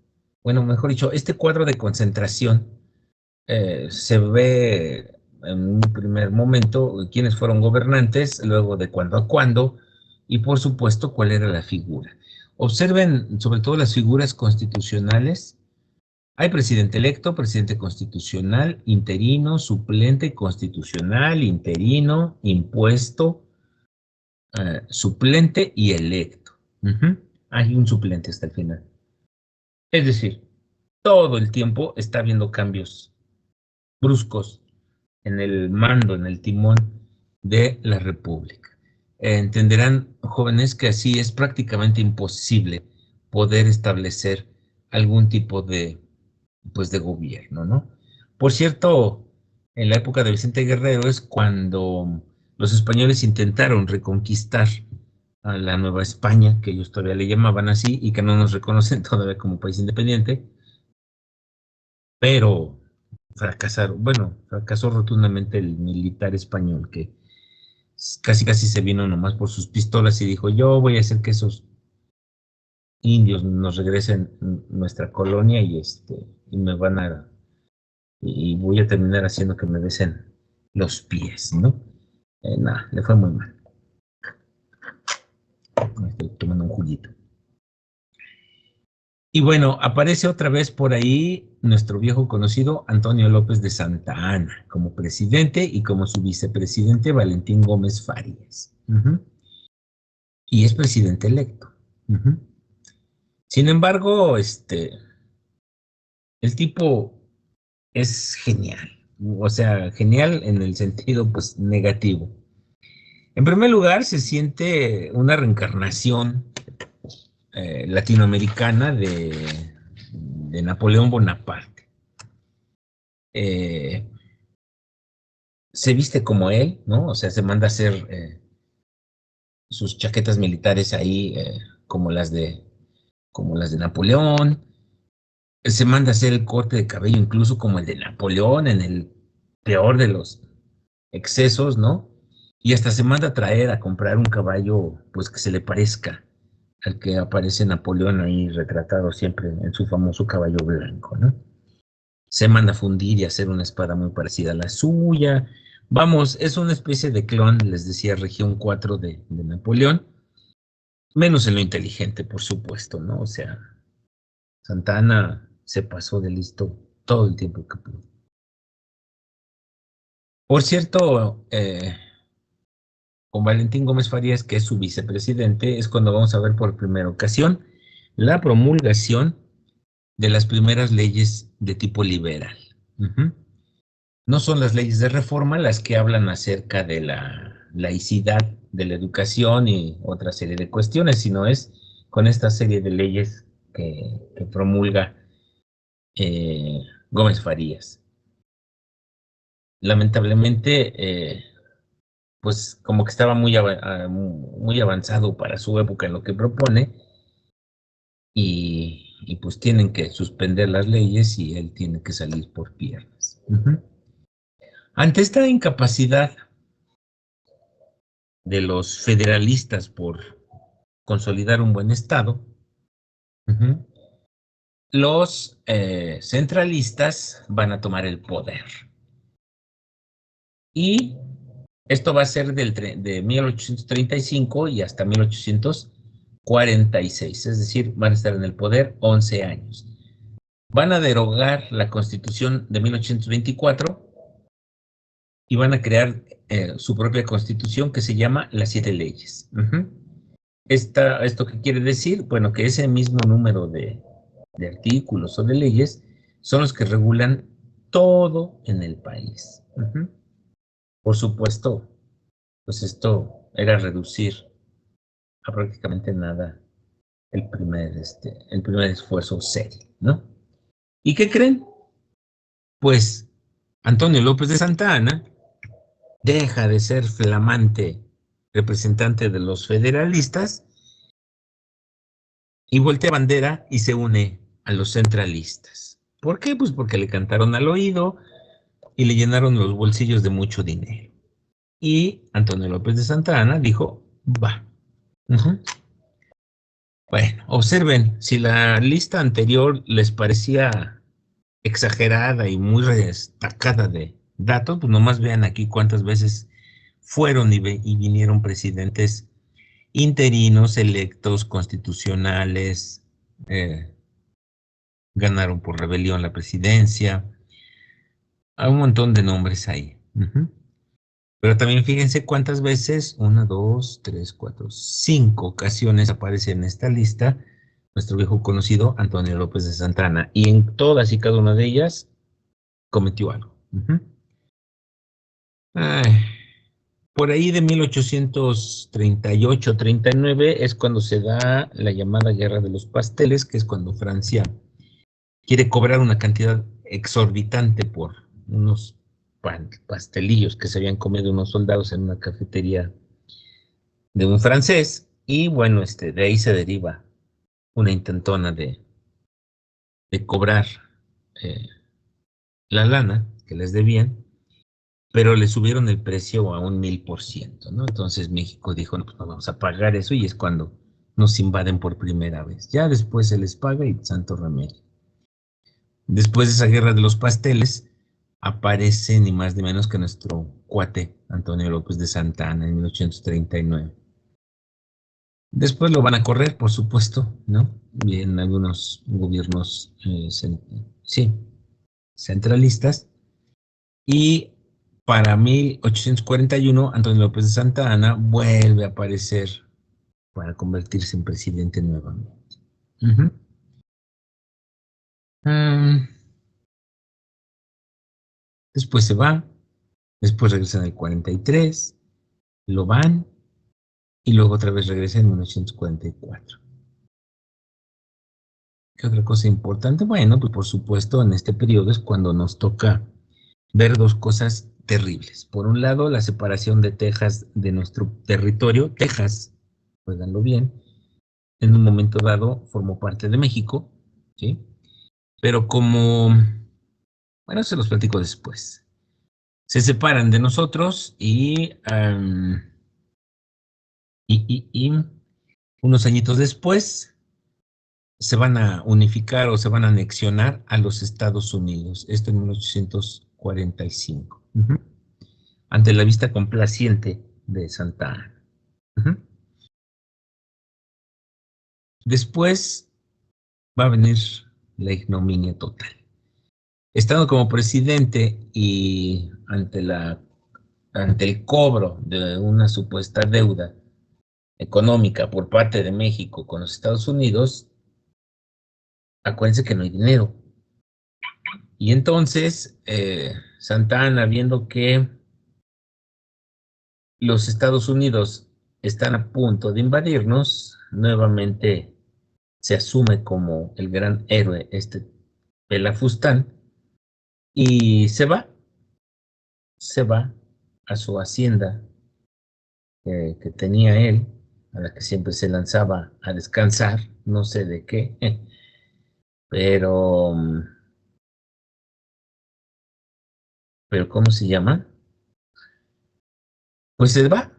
bueno, mejor dicho, este cuadro de concentración se ve en un primer momento quiénes fueron gobernantes, luego de cuándo a cuándo, y por supuesto cuál era la figura. Observen sobre todo las figuras constitucionales. Hay presidente electo, presidente constitucional, interino, suplente, constitucional, interino, impuesto, suplente y electo. Hay un suplente hasta el final. Es decir, todo el tiempo está habiendo cambios bruscos en el mando, en el timón de la República. Entenderán, jóvenes, que así es prácticamente imposible poder establecer algún tipo pues, de gobierno, ¿no? Por cierto, en la época de Vicente Guerrero es cuando los españoles intentaron reconquistar a la Nueva España, que ellos todavía le llamaban así y que no nos reconocen todavía como país independiente, pero fracasó rotundamente el militar español, que casi casi se vino nomás por sus pistolas y dijo, yo voy a hacer que esos indios nos regresen nuestra colonia y me van y voy a terminar haciendo que me besen los pies, ¿no? Nada, le fue muy mal. Me estoy tomando un juguito. Y bueno, aparece otra vez por ahí nuestro viejo conocido Antonio López de Santa Anna como presidente y como su vicepresidente Valentín Gómez Farías. y es presidente electo. Sin embargo, el tipo es genial, o sea, genial en el sentido, pues, negativo. En primer lugar, se siente una reencarnación latinoamericana de Napoleón Bonaparte. Se viste como él, ¿no? O sea, se manda a hacer sus chaquetas militares ahí, como las de Napoleón. Se manda a hacer el corte de cabello incluso como el de Napoleón, en el peor de los excesos, ¿no? Y hasta se manda a traer a comprar un caballo, pues, que se le parezca al que aparece Napoleón ahí retratado siempre en su famoso caballo blanco, ¿no? Se manda a fundir y hacer una espada muy parecida a la suya. Vamos, es una especie de clon, les decía, Región 4 de Napoleón, menos en lo inteligente, por supuesto, ¿no? O sea, Santa Anna se pasó de listo todo el tiempo que pudo. Por cierto, con Valentín Gómez Farías, que es su vicepresidente, es cuando vamos a ver por primera ocasión la promulgación de las primeras leyes de tipo liberal. No son las leyes de reforma las que hablan acerca de la laicidad de la educación y otra serie de cuestiones, sino es con esta serie de leyes que promulga Gómez Farías. Lamentablemente, pues como que estaba muy avanzado para su época en lo que propone, y pues tienen que suspender las leyes y él tiene que salir por piernas. Ante esta incapacidad de los federalistas por consolidar un buen Estado, los centralistas van a tomar el poder. Y esto va a ser de 1835 y hasta 1846, es decir, van a estar en el poder 11 años. Van a derogar la Constitución de 1824 y van a crear su propia Constitución que se llama Las Siete Leyes. ¿Esto qué quiere decir? Bueno, que ese mismo número de artículos o de leyes son los que regulan todo en el país. Por supuesto, pues esto era reducir a prácticamente nada el primer esfuerzo serio, ¿no? ¿Y qué creen? Pues Antonio López de Santa Anna deja de ser flamante representante de los federalistas y voltea bandera y se une a los centralistas. ¿Por qué? Pues porque le cantaron al oído y le llenaron los bolsillos de mucho dinero. Y Antonio López de Santa Anna dijo, va. Bueno, observen, si la lista anterior les parecía exagerada y muy destacada de datos, pues nomás vean aquí cuántas veces fueron y vinieron presidentes interinos, electos, constitucionales, ganaron por rebelión la presidencia, hay un montón de nombres ahí. Pero también fíjense cuántas veces, 1, 2, 3, 4, 5 ocasiones aparece en esta lista nuestro viejo conocido Antonio López de Santa Anna, y en todas y cada una de ellas cometió algo. Por ahí de 1838-39 es cuando se da la llamada Guerra de los Pasteles, que es cuando Francia quiere cobrar una cantidad exorbitante por unos pastelillos que se habían comido unos soldados en una cafetería de un francés, y bueno, de ahí se deriva una intentona de cobrar la lana que les debían, pero le subieron el precio a un 1000%, ¿no? Entonces México dijo, no, pues no vamos a pagar eso, y es cuando nos invaden por primera vez. Ya después se les paga y santo remedio. Después de esa guerra de los pasteles, aparece ni más ni menos que nuestro cuate Antonio López de Santa Anna en 1839. Después lo van a correr, por supuesto, ¿no? Y en algunos gobiernos, centralistas. Y para 1841, Antonio López de Santa Anna vuelve a aparecer para convertirse en presidente nuevamente. Uh-huh. Después se va, después regresa en el 43, lo van, y luego otra vez regresa en 1944. ¿Qué otra cosa importante? Bueno, pues por supuesto en este periodo es cuando nos toca ver dos cosas terribles. Por un lado, la separación de Texas de nuestro territorio. Texas, oiganlo bien, en un momento dado formó parte de México, ¿sí? Pero como, bueno, se los platico después. Se separan de nosotros y unos añitos después se van a unificar o se van a anexionar a los Estados Unidos. Esto en 1845. Uh-huh. Ante la vista complaciente de Santa Ana. Uh-huh. Después va a venir la ignominia total. Estando como presidente y ante el cobro de una supuesta deuda económica por parte de México con los Estados Unidos, acuérdense que no hay dinero. Y entonces, Santa Ana, viendo que los Estados Unidos están a punto de invadirnos, nuevamente se asume como el gran héroe, Pelafustán, y se va a su hacienda que tenía él, a la que siempre se lanzaba a descansar, no sé de qué, pero ¿cómo se llama? Pues se va,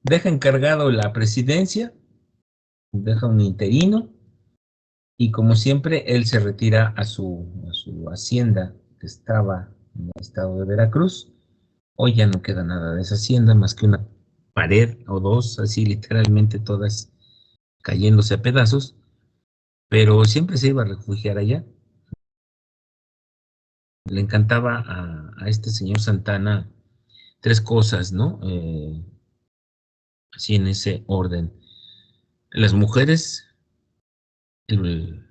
deja encargado la presidencia, deja un interino, y como siempre, él se retira a su hacienda, que estaba en el estado de Veracruz. Hoy ya no queda nada de esa hacienda, más que una pared o dos, así literalmente todas cayéndose a pedazos, pero siempre se iba a refugiar allá. Le encantaba a este señor Santana tres cosas, ¿no? Así en ese orden. Las mujeres, el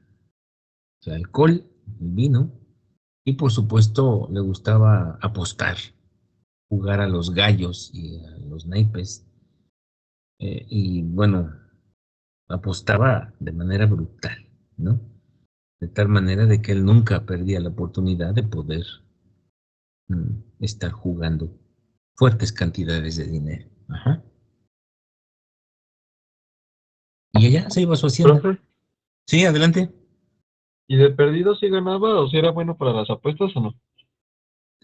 alcohol, el vino, y por supuesto le gustaba apostar, jugar a los gallos y a los naipes. Y bueno, apostaba de manera brutal, ¿no? De tal manera de que él nunca perdía la oportunidad de poder estar jugando fuertes cantidades de dinero. Ajá. Y ella se iba a su hacienda. Profe, Sí, adelante. ¿y de perdido si ganaba o si era bueno para las apuestas o no?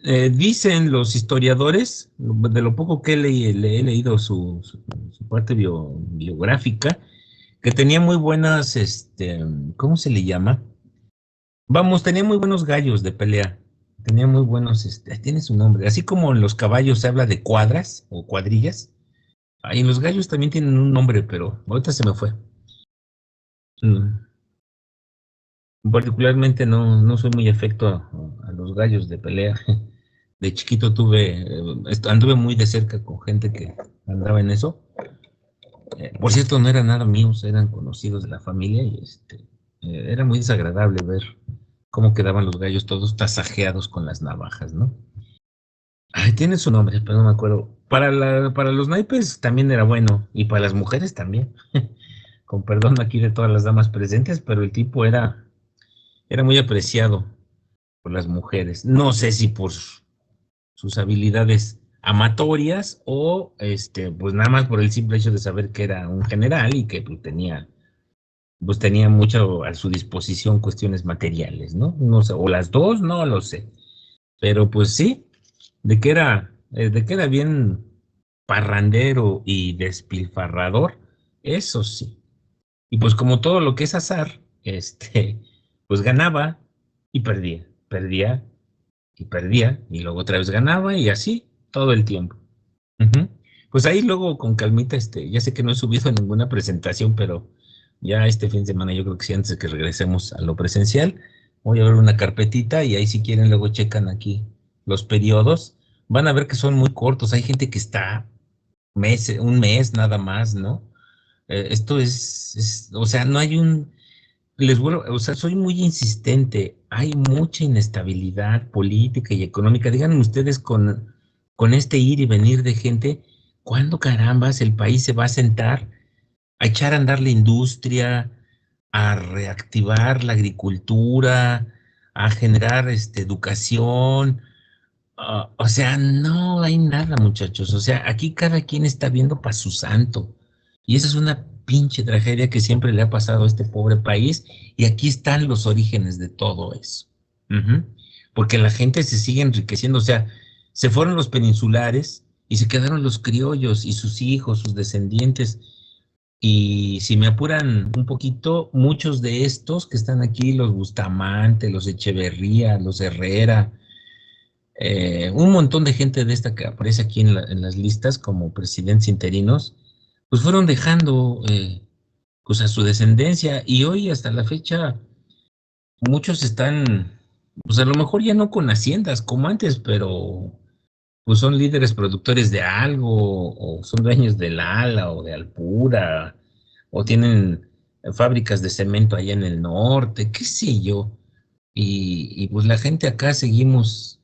Dicen los historiadores, de lo poco que le he leído su parte biográfica, que tenía muy buenas, ¿cómo se le llama? Vamos, tenía muy buenos gallos de pelea. Tenía muy buenos, tiene su nombre. Así como en los caballos se habla de cuadras o cuadrillas, ahí en los gallos también tienen un nombre, pero ahorita se me fue. Particularmente no soy muy afecto a los gallos de pelea. De chiquito anduve muy de cerca con gente que andaba en eso. Por cierto, no eran nada míos, eran conocidos de la familia y era muy desagradable ver cómo quedaban los gallos todos tasajeados con las navajas, ¿no? Ay, tiene su nombre, pero no me acuerdo. Para los naipes también era bueno, y para las mujeres también. Con perdón aquí de todas las damas presentes, pero el tipo era muy apreciado por las mujeres. No sé si por sus habilidades amatorias o pues nada más por el simple hecho de saber que era un general y que tenía mucho a su disposición cuestiones materiales, ¿no? No sé, o las dos, no lo sé. Pero pues sí, de que era bien parrandero y despilfarrador, eso sí. Y pues como todo lo que es azar, pues ganaba y perdía y perdía, y luego otra vez ganaba, y así todo el tiempo. Ujú. Pues ahí luego con calmita, ya sé que no he subido ninguna presentación, pero ya este fin de semana yo creo que sí, antes de que regresemos a lo presencial, voy a ver una carpetita y ahí si quieren luego checan aquí los periodos. Van a ver que son muy cortos, hay gente que está un mes nada más, ¿no? Esto o sea, no hay les vuelvo, o sea, soy muy insistente, hay mucha inestabilidad política y económica. Díganme ustedes con este ir y venir de gente, ¿cuándo carambas el país se va a sentar a echar a andar la industria, a reactivar la agricultura, a generar educación? O sea, no hay nada, muchachos. O sea, aquí cada quien está viendo para su santo. Y esa es una pinche tragedia que siempre le ha pasado a este pobre país. Y aquí están los orígenes de todo eso. Ujú. Porque la gente se sigue enriqueciendo. O sea, se fueron los peninsulares y se quedaron los criollos y sus hijos, sus descendientes. Y si me apuran un poquito, muchos de estos que están aquí, los Bustamante, los Echeverría, los Herrera, un montón de gente de esta que aparece aquí en las listas como presidentes interinos, pues fueron dejando pues a su descendencia y hoy hasta la fecha muchos están, pues a lo mejor ya no con haciendas como antes, pero pues son líderes productores de algo o son dueños del Ala o de Alpura o tienen fábricas de cemento allá en el norte, qué sé yo. Y pues la gente acá seguimos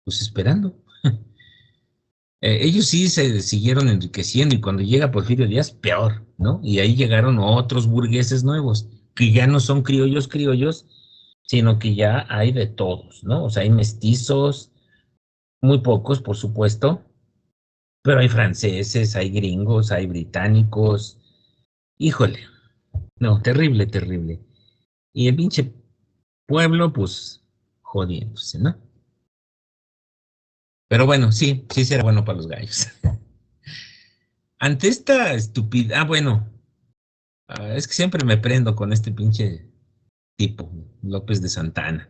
pues esperando. Ellos sí se siguieron enriqueciendo y cuando llega Porfirio Díaz, peor, ¿no? Y ahí llegaron otros burgueses nuevos, que ya no son criollos criollos, sino que ya hay de todos, ¿no? O sea, hay mestizos, muy pocos, por supuesto, pero hay franceses, hay gringos, hay británicos. Híjole, no, terrible, terrible. Y el pinche pueblo, pues, jodiéndose, ¿no? Pero bueno, sí, sí será bueno para los gallos. Ante esta estupidez, bueno, es que siempre me prendo con este pinche tipo, López de Santana,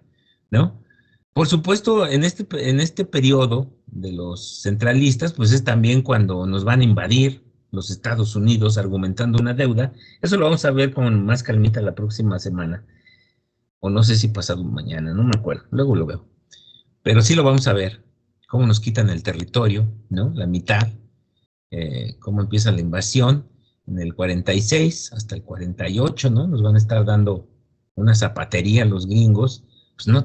¿no? Por supuesto, en este periodo de los centralistas, pues es también cuando nos van a invadir los Estados Unidos argumentando una deuda. Eso lo vamos a ver con más calmita la próxima semana, o no sé si pasado mañana, no me acuerdo, luego lo veo. Pero sí lo vamos a ver, cómo nos quitan el territorio, ¿no? La mitad, cómo empieza la invasión en el 46 hasta el 48, ¿no? Nos van a estar dando una zapatería los gringos. Pues no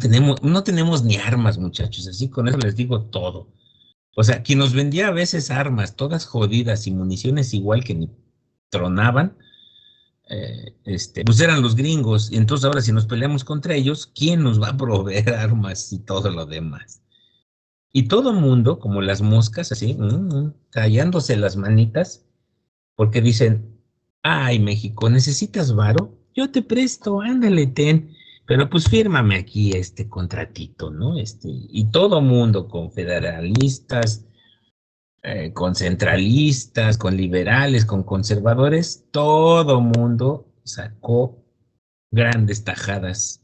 tenemos ni armas, muchachos, así con eso les digo todo. O sea, quien nos vendía a veces armas, todas jodidas y municiones igual que ni tronaban, pues eran los gringos. Y entonces ahora si nos peleamos contra ellos, ¿quién nos va a proveer armas y todo lo demás? Y todo mundo, como las moscas, así, tallándose las manitas, porque dicen, ay, México, ¿necesitas varo? Yo te presto, ándale, ten, pero pues fírmame aquí este contratito, ¿no? Y todo mundo, con federalistas, con centralistas, con liberales, con conservadores, todo mundo sacó grandes tajadas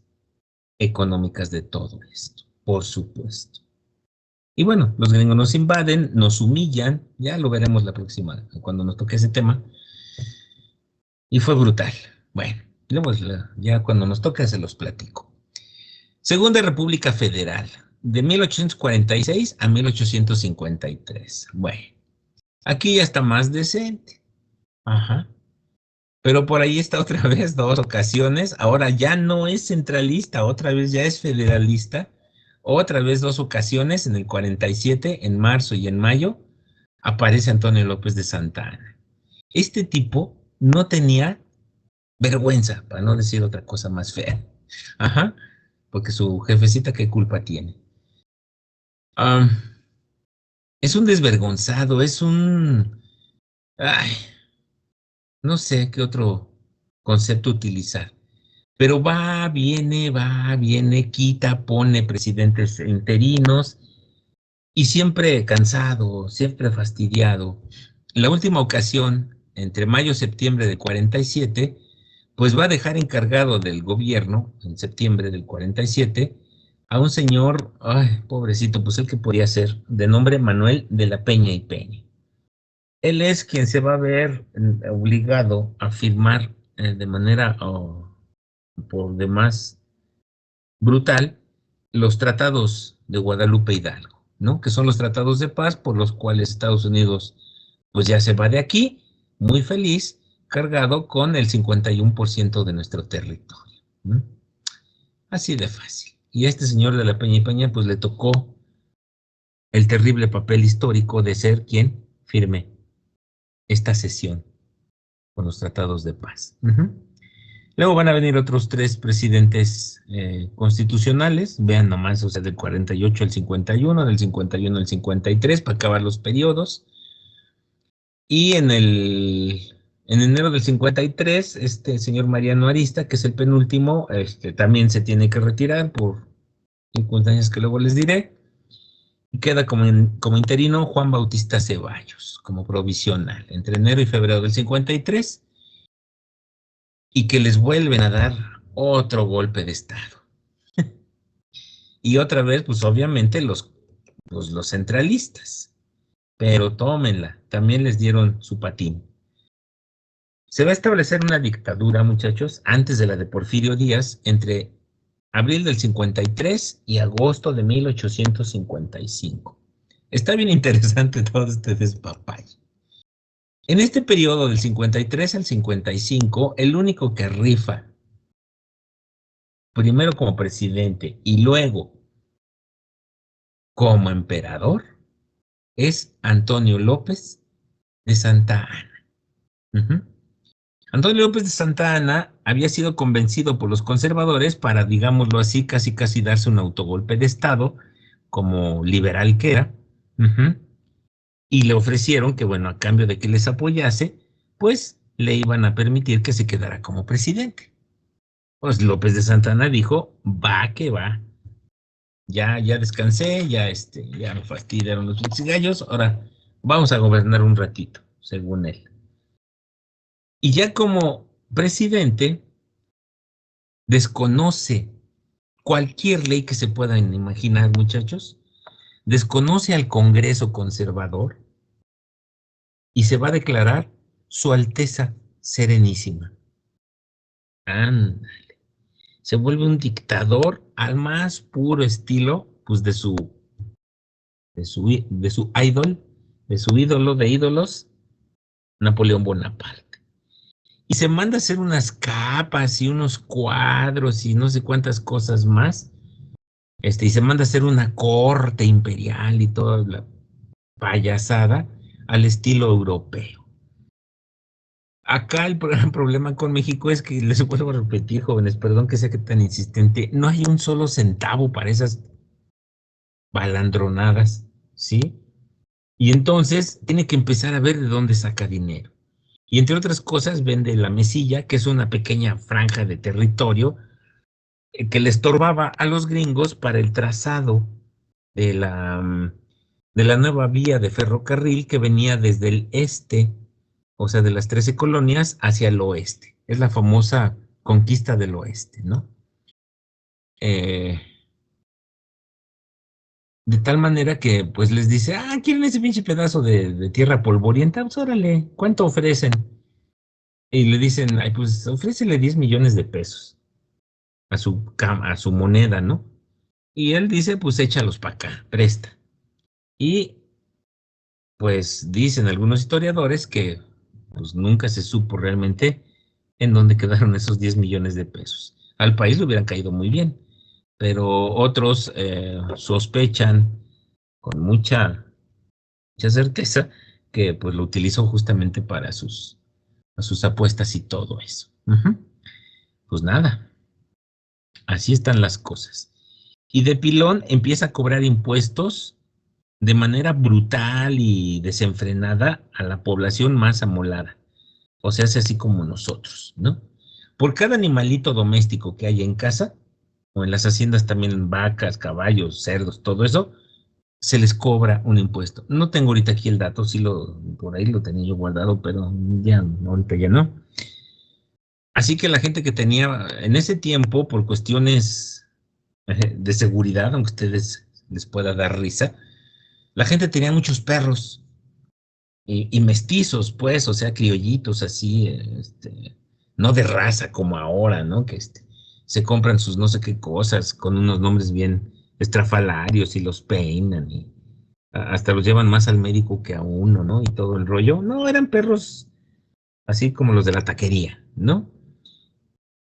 económicas de todo esto, por supuesto. Y bueno, los gringos nos invaden, nos humillan, ya lo veremos la próxima, cuando nos toque ese tema. Y fue brutal. Bueno, luego ya cuando nos toque se los platico. Segunda República Federal, de 1846 a 1853. Bueno, aquí ya está más decente. Ajá. Pero por ahí está otra vez, dos ocasiones. Ahora ya no es centralista, otra vez ya es federalista. Otra vez dos ocasiones, en el 47, en marzo y en mayo, aparece Antonio López de Santana. Este tipo no tenía vergüenza, para no decir otra cosa más fea. Ajá, porque su jefecita, ¿qué culpa tiene? Ah, es un desvergonzado, ay, no sé qué otro concepto utilizar. Pero va, viene, quita, pone presidentes interinos y siempre cansado, siempre fastidiado. La última ocasión, entre mayo y septiembre de 47, pues va a dejar encargado del gobierno, en septiembre del 47, a un señor, ay, pobrecito, pues el que podía ser, de nombre Manuel de la Peña y Peña. Él es quien se va a ver obligado a firmar de manera por demás brutal los tratados de Guadalupe Hidalgo, ¿no? Que son los tratados de paz por los cuales Estados Unidos pues ya se va de aquí, muy feliz, cargado con el 51% de nuestro territorio. ¿No? Así de fácil. Y a este señor de la Peña y Peña, pues le tocó el terrible papel histórico de ser quien firme esta cesión con los tratados de paz. Luego van a venir otros 3 presidentes constitucionales, vean nomás, o sea, del 48 al 51, del 51 al 53, para acabar los periodos. Y en enero del 53, este señor Mariano Arista, que es el penúltimo, también se tiene que retirar por circunstancias que luego les diré. Y queda como interino Juan Bautista Ceballos, como provisional, entre enero y febrero del 53, y que les vuelven a dar otro golpe de Estado. Y otra vez, pues obviamente los centralistas, pero tómenla, también les dieron su patín. Se va a establecer una dictadura, muchachos, antes de la de Porfirio Díaz, entre abril del 53 y agosto de 1855. Está bien interesante todo este despapalle. En este periodo del 53 al 55, el único que rifa, primero como presidente y luego como emperador, es Antonio López de Santa Anna. Antonio López de Santa Anna había sido convencido por los conservadores para, digámoslo así, casi darse un autogolpe de Estado, como liberal que era, y le ofrecieron que, bueno, a cambio de que les apoyase, pues le iban a permitir que se quedara como presidente. Pues López de Santa Anna dijo, va que va. Ya descansé, ya me fastidiaron los gallos, ahora vamos a gobernar un ratito, según él. Y ya como presidente, desconoce cualquier ley que se puedan imaginar, muchachos, desconoce al Congreso conservador y se va a declarar Su Alteza Serenísima. Ándale. Se vuelve un dictador al más puro estilo, pues de su idol, de su ídolo de ídolos, Napoleón Bonaparte. Y se manda a hacer unas capas y unos cuadros y no sé cuántas cosas más. Y se manda a hacer una corte imperial y toda la payasada al estilo europeo. Acá el gran problema con México es que, les vuelvo a repetir, jóvenes, perdón que sea que tan insistente, no hay un solo centavo para esas balandronadas, ¿sí? Y entonces tiene que empezar a ver de dónde saca dinero. Y entre otras cosas vende la mesilla, que es una pequeña franja de territorio que le estorbaba a los gringos para el trazado de la nueva vía de ferrocarril que venía desde el este, o sea, de las 13 colonias hacia el oeste. Es la famosa conquista del oeste, ¿no? De tal manera que, pues, les dice, ¿quieren ese pinche pedazo de tierra polvorienta? Pues, órale, ¿cuánto ofrecen? Y le dicen, pues, ofrécele 10 millones de pesos a su moneda, ¿no? Y él dice, pues, échalos para acá, presta. Y, pues, dicen algunos historiadores que, pues, nunca se supo realmente en dónde quedaron esos 10 millones de pesos. Al país le hubieran caído muy bien, pero otros sospechan con mucha certeza que, pues, lo utilizó justamente para sus apuestas y todo eso. Pues nada, así están las cosas. Y de pilón empieza a cobrar impuestos de manera brutal y desenfrenada a la población más amolada. O sea, hace así como nosotros, ¿no? Por cada animalito doméstico que haya en casa, o en las haciendas también vacas, caballos, cerdos, todo eso, se les cobra un impuesto. No tengo ahorita aquí el dato, sí por ahí lo tenía yo guardado, pero ya, ahorita ya no. Así que la gente que tenía en ese tiempo, por cuestiones de seguridad, aunque a ustedes les pueda dar risa, la gente tenía muchos perros y mestizos, pues, o sea, criollitos así, no de raza como ahora, ¿no? Que se compran sus no sé qué cosas con unos nombres bien estrafalarios y los peinan y hasta los llevan más al médico que a uno, ¿no? Y todo el rollo. No, eran perros así como los de la taquería, ¿no?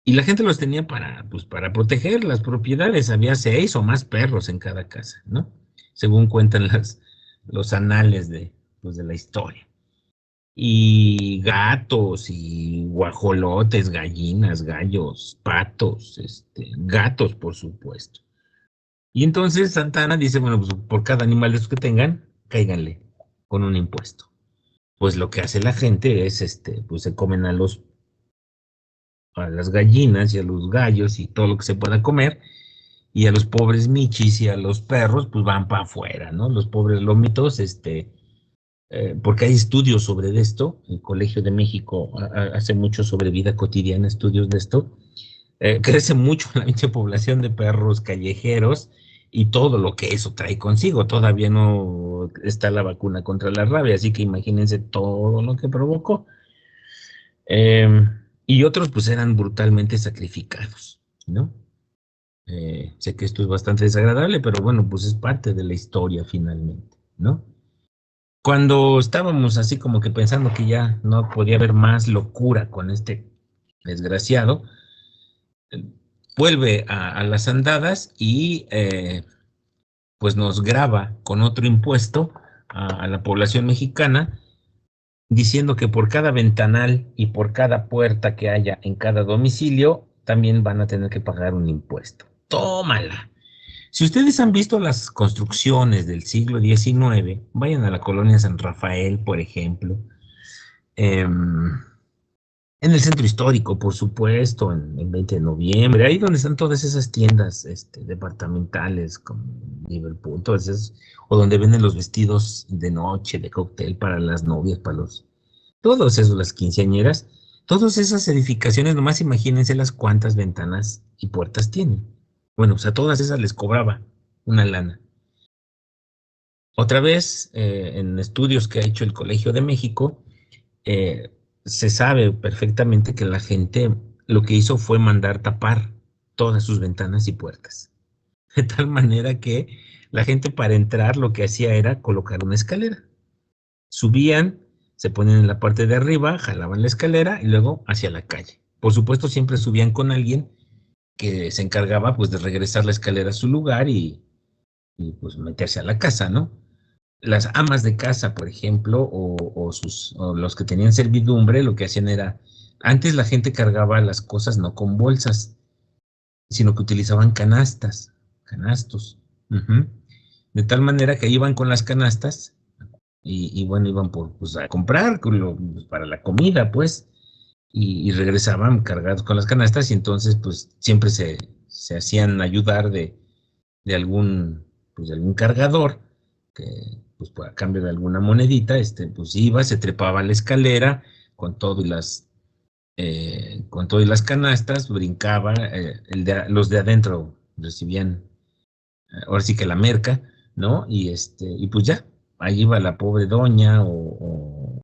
Y la gente los tenía pues, para proteger las propiedades. Había 6 o más perros en cada casa, ¿no? Según cuentan los anales pues, de la historia. Y gatos, y guajolotes, gallinas, gallos, patos, gatos, por supuesto. Y entonces Santana dice, bueno, pues por cada animal de esos que tengan, cáiganle con un impuesto. Pues lo que hace la gente es, pues se comen a las gallinas y a los gallos y todo lo que se pueda comer, y a los pobres michis y a los perros, pues van para afuera, ¿no? Los pobres lómitos, porque hay estudios sobre esto, el Colegio de México hace mucho sobre vida cotidiana, estudios de esto, crece mucho la pinche población de perros callejeros y todo lo que eso trae consigo. Todavía no está la vacuna contra la rabia, así que imagínense todo lo que provocó. Y otros pues eran brutalmente sacrificados, ¿no? Sé que esto es bastante desagradable, pero bueno, pues es parte de la historia finalmente, ¿no? Cuando estábamos así como que pensando que ya no podía haber más locura con este desgraciado, vuelve a las andadas y pues nos graba con otro impuesto a la población mexicana, diciendo que por cada ventanal y por cada puerta que haya en cada domicilio, también van a tener que pagar un impuesto. ¡Tómala! Si ustedes han visto las construcciones del siglo XIX, vayan a la colonia San Rafael, por ejemplo, en el centro histórico, por supuesto, en 20 de noviembre, ahí donde están todas esas tiendas departamentales, como Liverpool, todas esas, o donde venden los vestidos de noche, de cóctel para las novias, todos esos, las quinceañeras, todas esas edificaciones, nomás imagínense las cuantas ventanas y puertas tienen. Bueno, pues a todas esas les cobraba una lana. Otra vez, en estudios que ha hecho el Colegio de México, eh, se sabe perfectamente que la gente lo que hizo fue mandar tapar todas sus ventanas y puertas. De tal manera que la gente para entrar lo que hacía era colocar una escalera. Subían, se ponían en la parte de arriba, jalaban la escalera y luego hacia la calle. Por supuesto, siempre subían con alguien que se encargaba pues de regresar la escalera a su lugar y pues meterse a la casa, ¿no? Las amas de casa, por ejemplo, o los que tenían servidumbre, lo que hacían era, antes la gente cargaba las cosas no con bolsas, sino que utilizaban canastos. Ujú. De tal manera que iban con las canastas y bueno, iban pues, a comprar pues, para la comida, pues, y regresaban cargados con las canastas y entonces pues siempre se hacían ayudar pues, de algún cargador, que pues a cambio de alguna monedita, pues iba, se trepaba a la escalera con todo y con todo y las canastas, brincaba, los de adentro recibían, ahora sí que la merca, ¿no? Y pues ya, ahí iba la pobre doña, o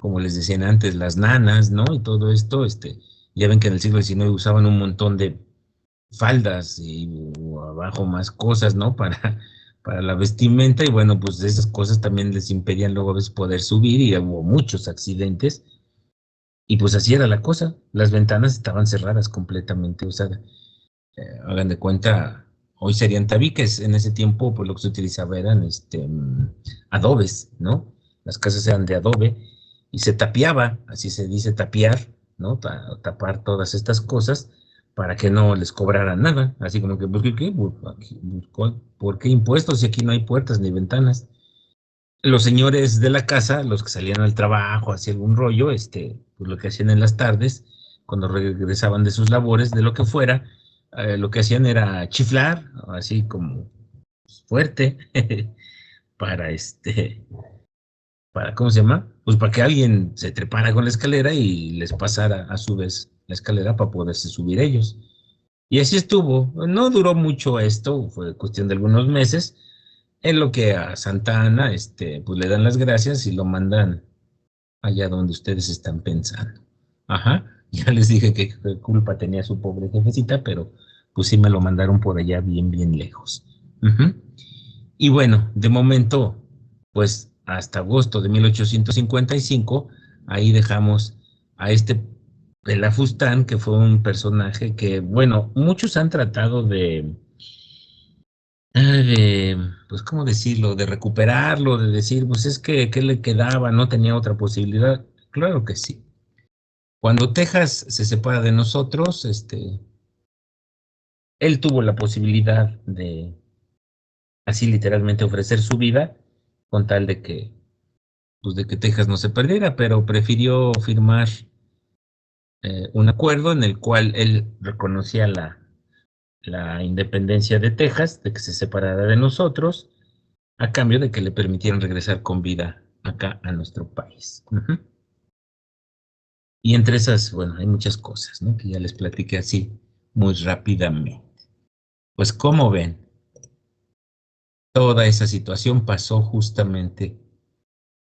como les decían antes, las nanas, ¿no? Y todo esto, ya ven que en el siglo XIX usaban un montón de faldas y abajo más cosas, ¿no? Para la vestimenta y bueno, pues esas cosas también les impedían luego a veces poder subir y hubo muchos accidentes y pues así era la cosa, las ventanas estaban cerradas completamente, o sea, hagan de cuenta, hoy serían tabiques, en ese tiempo pues lo que se utilizaba eran adobes, ¿no? Las casas eran de adobe y se tapiaba, así se dice tapiar, ¿no? Tapar todas estas cosas para que no les cobraran nada, así como que, pues, ¿qué? ¿Por qué impuestos si aquí no hay puertas ni ventanas? Los señores de la casa, los que salían al trabajo, hacía algún rollo, pues lo que hacían en las tardes, cuando regresaban de sus labores, de lo que fuera, lo que hacían era chiflar, así como fuerte, para ¿cómo se llama? Pues para que alguien se trepara con la escalera y les pasara a su vez la escalera para poderse subir ellos. Y así estuvo. No duró mucho esto, fue cuestión de algunos meses, en lo que a Santa Ana, pues le dan las gracias y lo mandan allá donde ustedes están pensando. Ajá, ya les dije que culpa tenía su pobre jefecita, pero pues sí me lo mandaron por allá bien, bien lejos. Ujú. Y bueno, de momento, pues hasta agosto de 1855 ahí dejamos a este Pelafustán, que fue un personaje que, bueno, muchos han tratado pues, ¿cómo decirlo? De recuperarlo, de decir, pues es que, ¿qué le quedaba? No tenía otra posibilidad. Claro que sí. Cuando Texas se separa de nosotros, él tuvo la posibilidad de, así literalmente, ofrecer su vida con tal de que, pues, de que Texas no se perdiera, pero prefirió firmar un acuerdo en el cual él reconocía la independencia de Texas, de que se separara de nosotros, a cambio de que le permitieran regresar con vida acá a nuestro país. Ujú. Y entre esas, bueno, hay muchas cosas, ¿no? Que ya les platiqué así muy rápidamente. Pues como ven, toda esa situación pasó justamente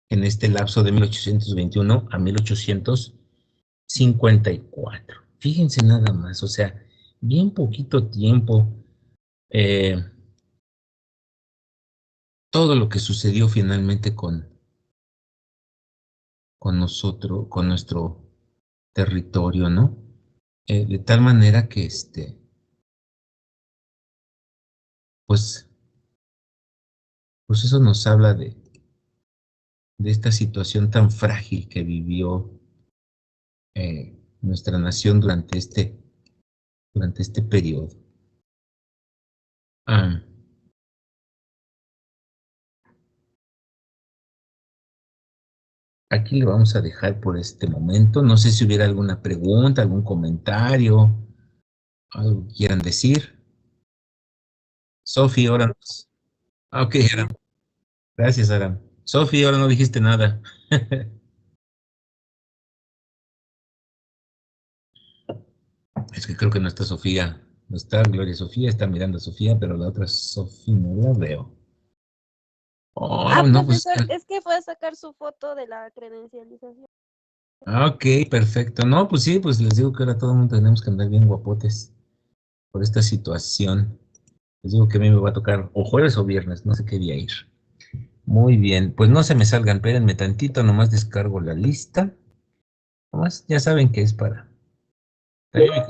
en este lapso de 1821 a 1854. Fíjense nada más, o sea, bien poquito tiempo, eh, todo lo que sucedió finalmente con nosotros, con nuestro territorio, ¿no? De tal manera que, pues, pues eso nos habla de esta situación tan frágil que vivió nuestra nación durante este periodo. Ah, aquí le vamos a dejar por este momento. No sé si hubiera alguna pregunta, algún comentario, algo que quieran decir. Sofi, ahora nos... Ok, Aram. Gracias, Aram. Sofi, ahora no dijiste nada. Es que creo que no está Sofía. No está Gloria Sofía, está mirando a Sofía, pero la otra Sofía no la veo. Oh, no, pues. Profesor, es que fue a sacar su foto de la credencialización. Ok, perfecto. No, pues sí, pues les digo que ahora todo el mundo tenemos que andar bien guapotes por esta situación. Les digo que a mí me va a tocar o jueves o viernes, no sé qué día ir. Muy bien, pues no se me salgan, espérenme tantito, nomás descargo la lista. Nomás ya saben que es para...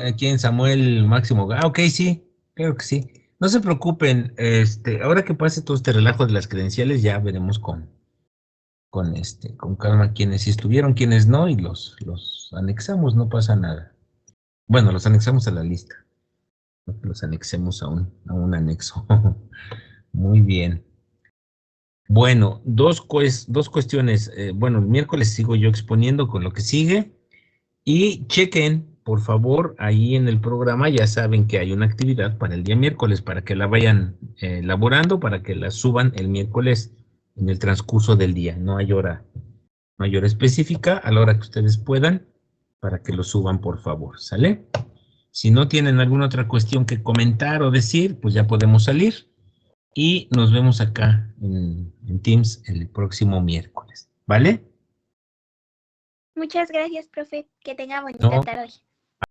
Aquí en Samuel Máximo. Ah, ok, sí, claro que sí. No se preocupen, ahora que pase todo este relajo de las credenciales, ya veremos con calma quiénes sí estuvieron, quiénes no, y los anexamos, no pasa nada. Bueno, los anexamos a la lista, no que los anexemos a un anexo. Muy bien. Bueno, dos cuestiones. Bueno, el miércoles sigo yo exponiendo con lo que sigue. Y chequen, por favor, ahí en el programa ya saben que hay una actividad para el día miércoles, para que la vayan elaborando, para que la suban el miércoles en el transcurso del día. No hay hora específica, a la hora que ustedes puedan, para que lo suban, por favor, ¿sale? Si no tienen alguna otra cuestión que comentar o decir, pues ya podemos salir y nos vemos acá en Teams el próximo miércoles, ¿vale? Muchas gracias, profe. Que tenga bonita No, tarde.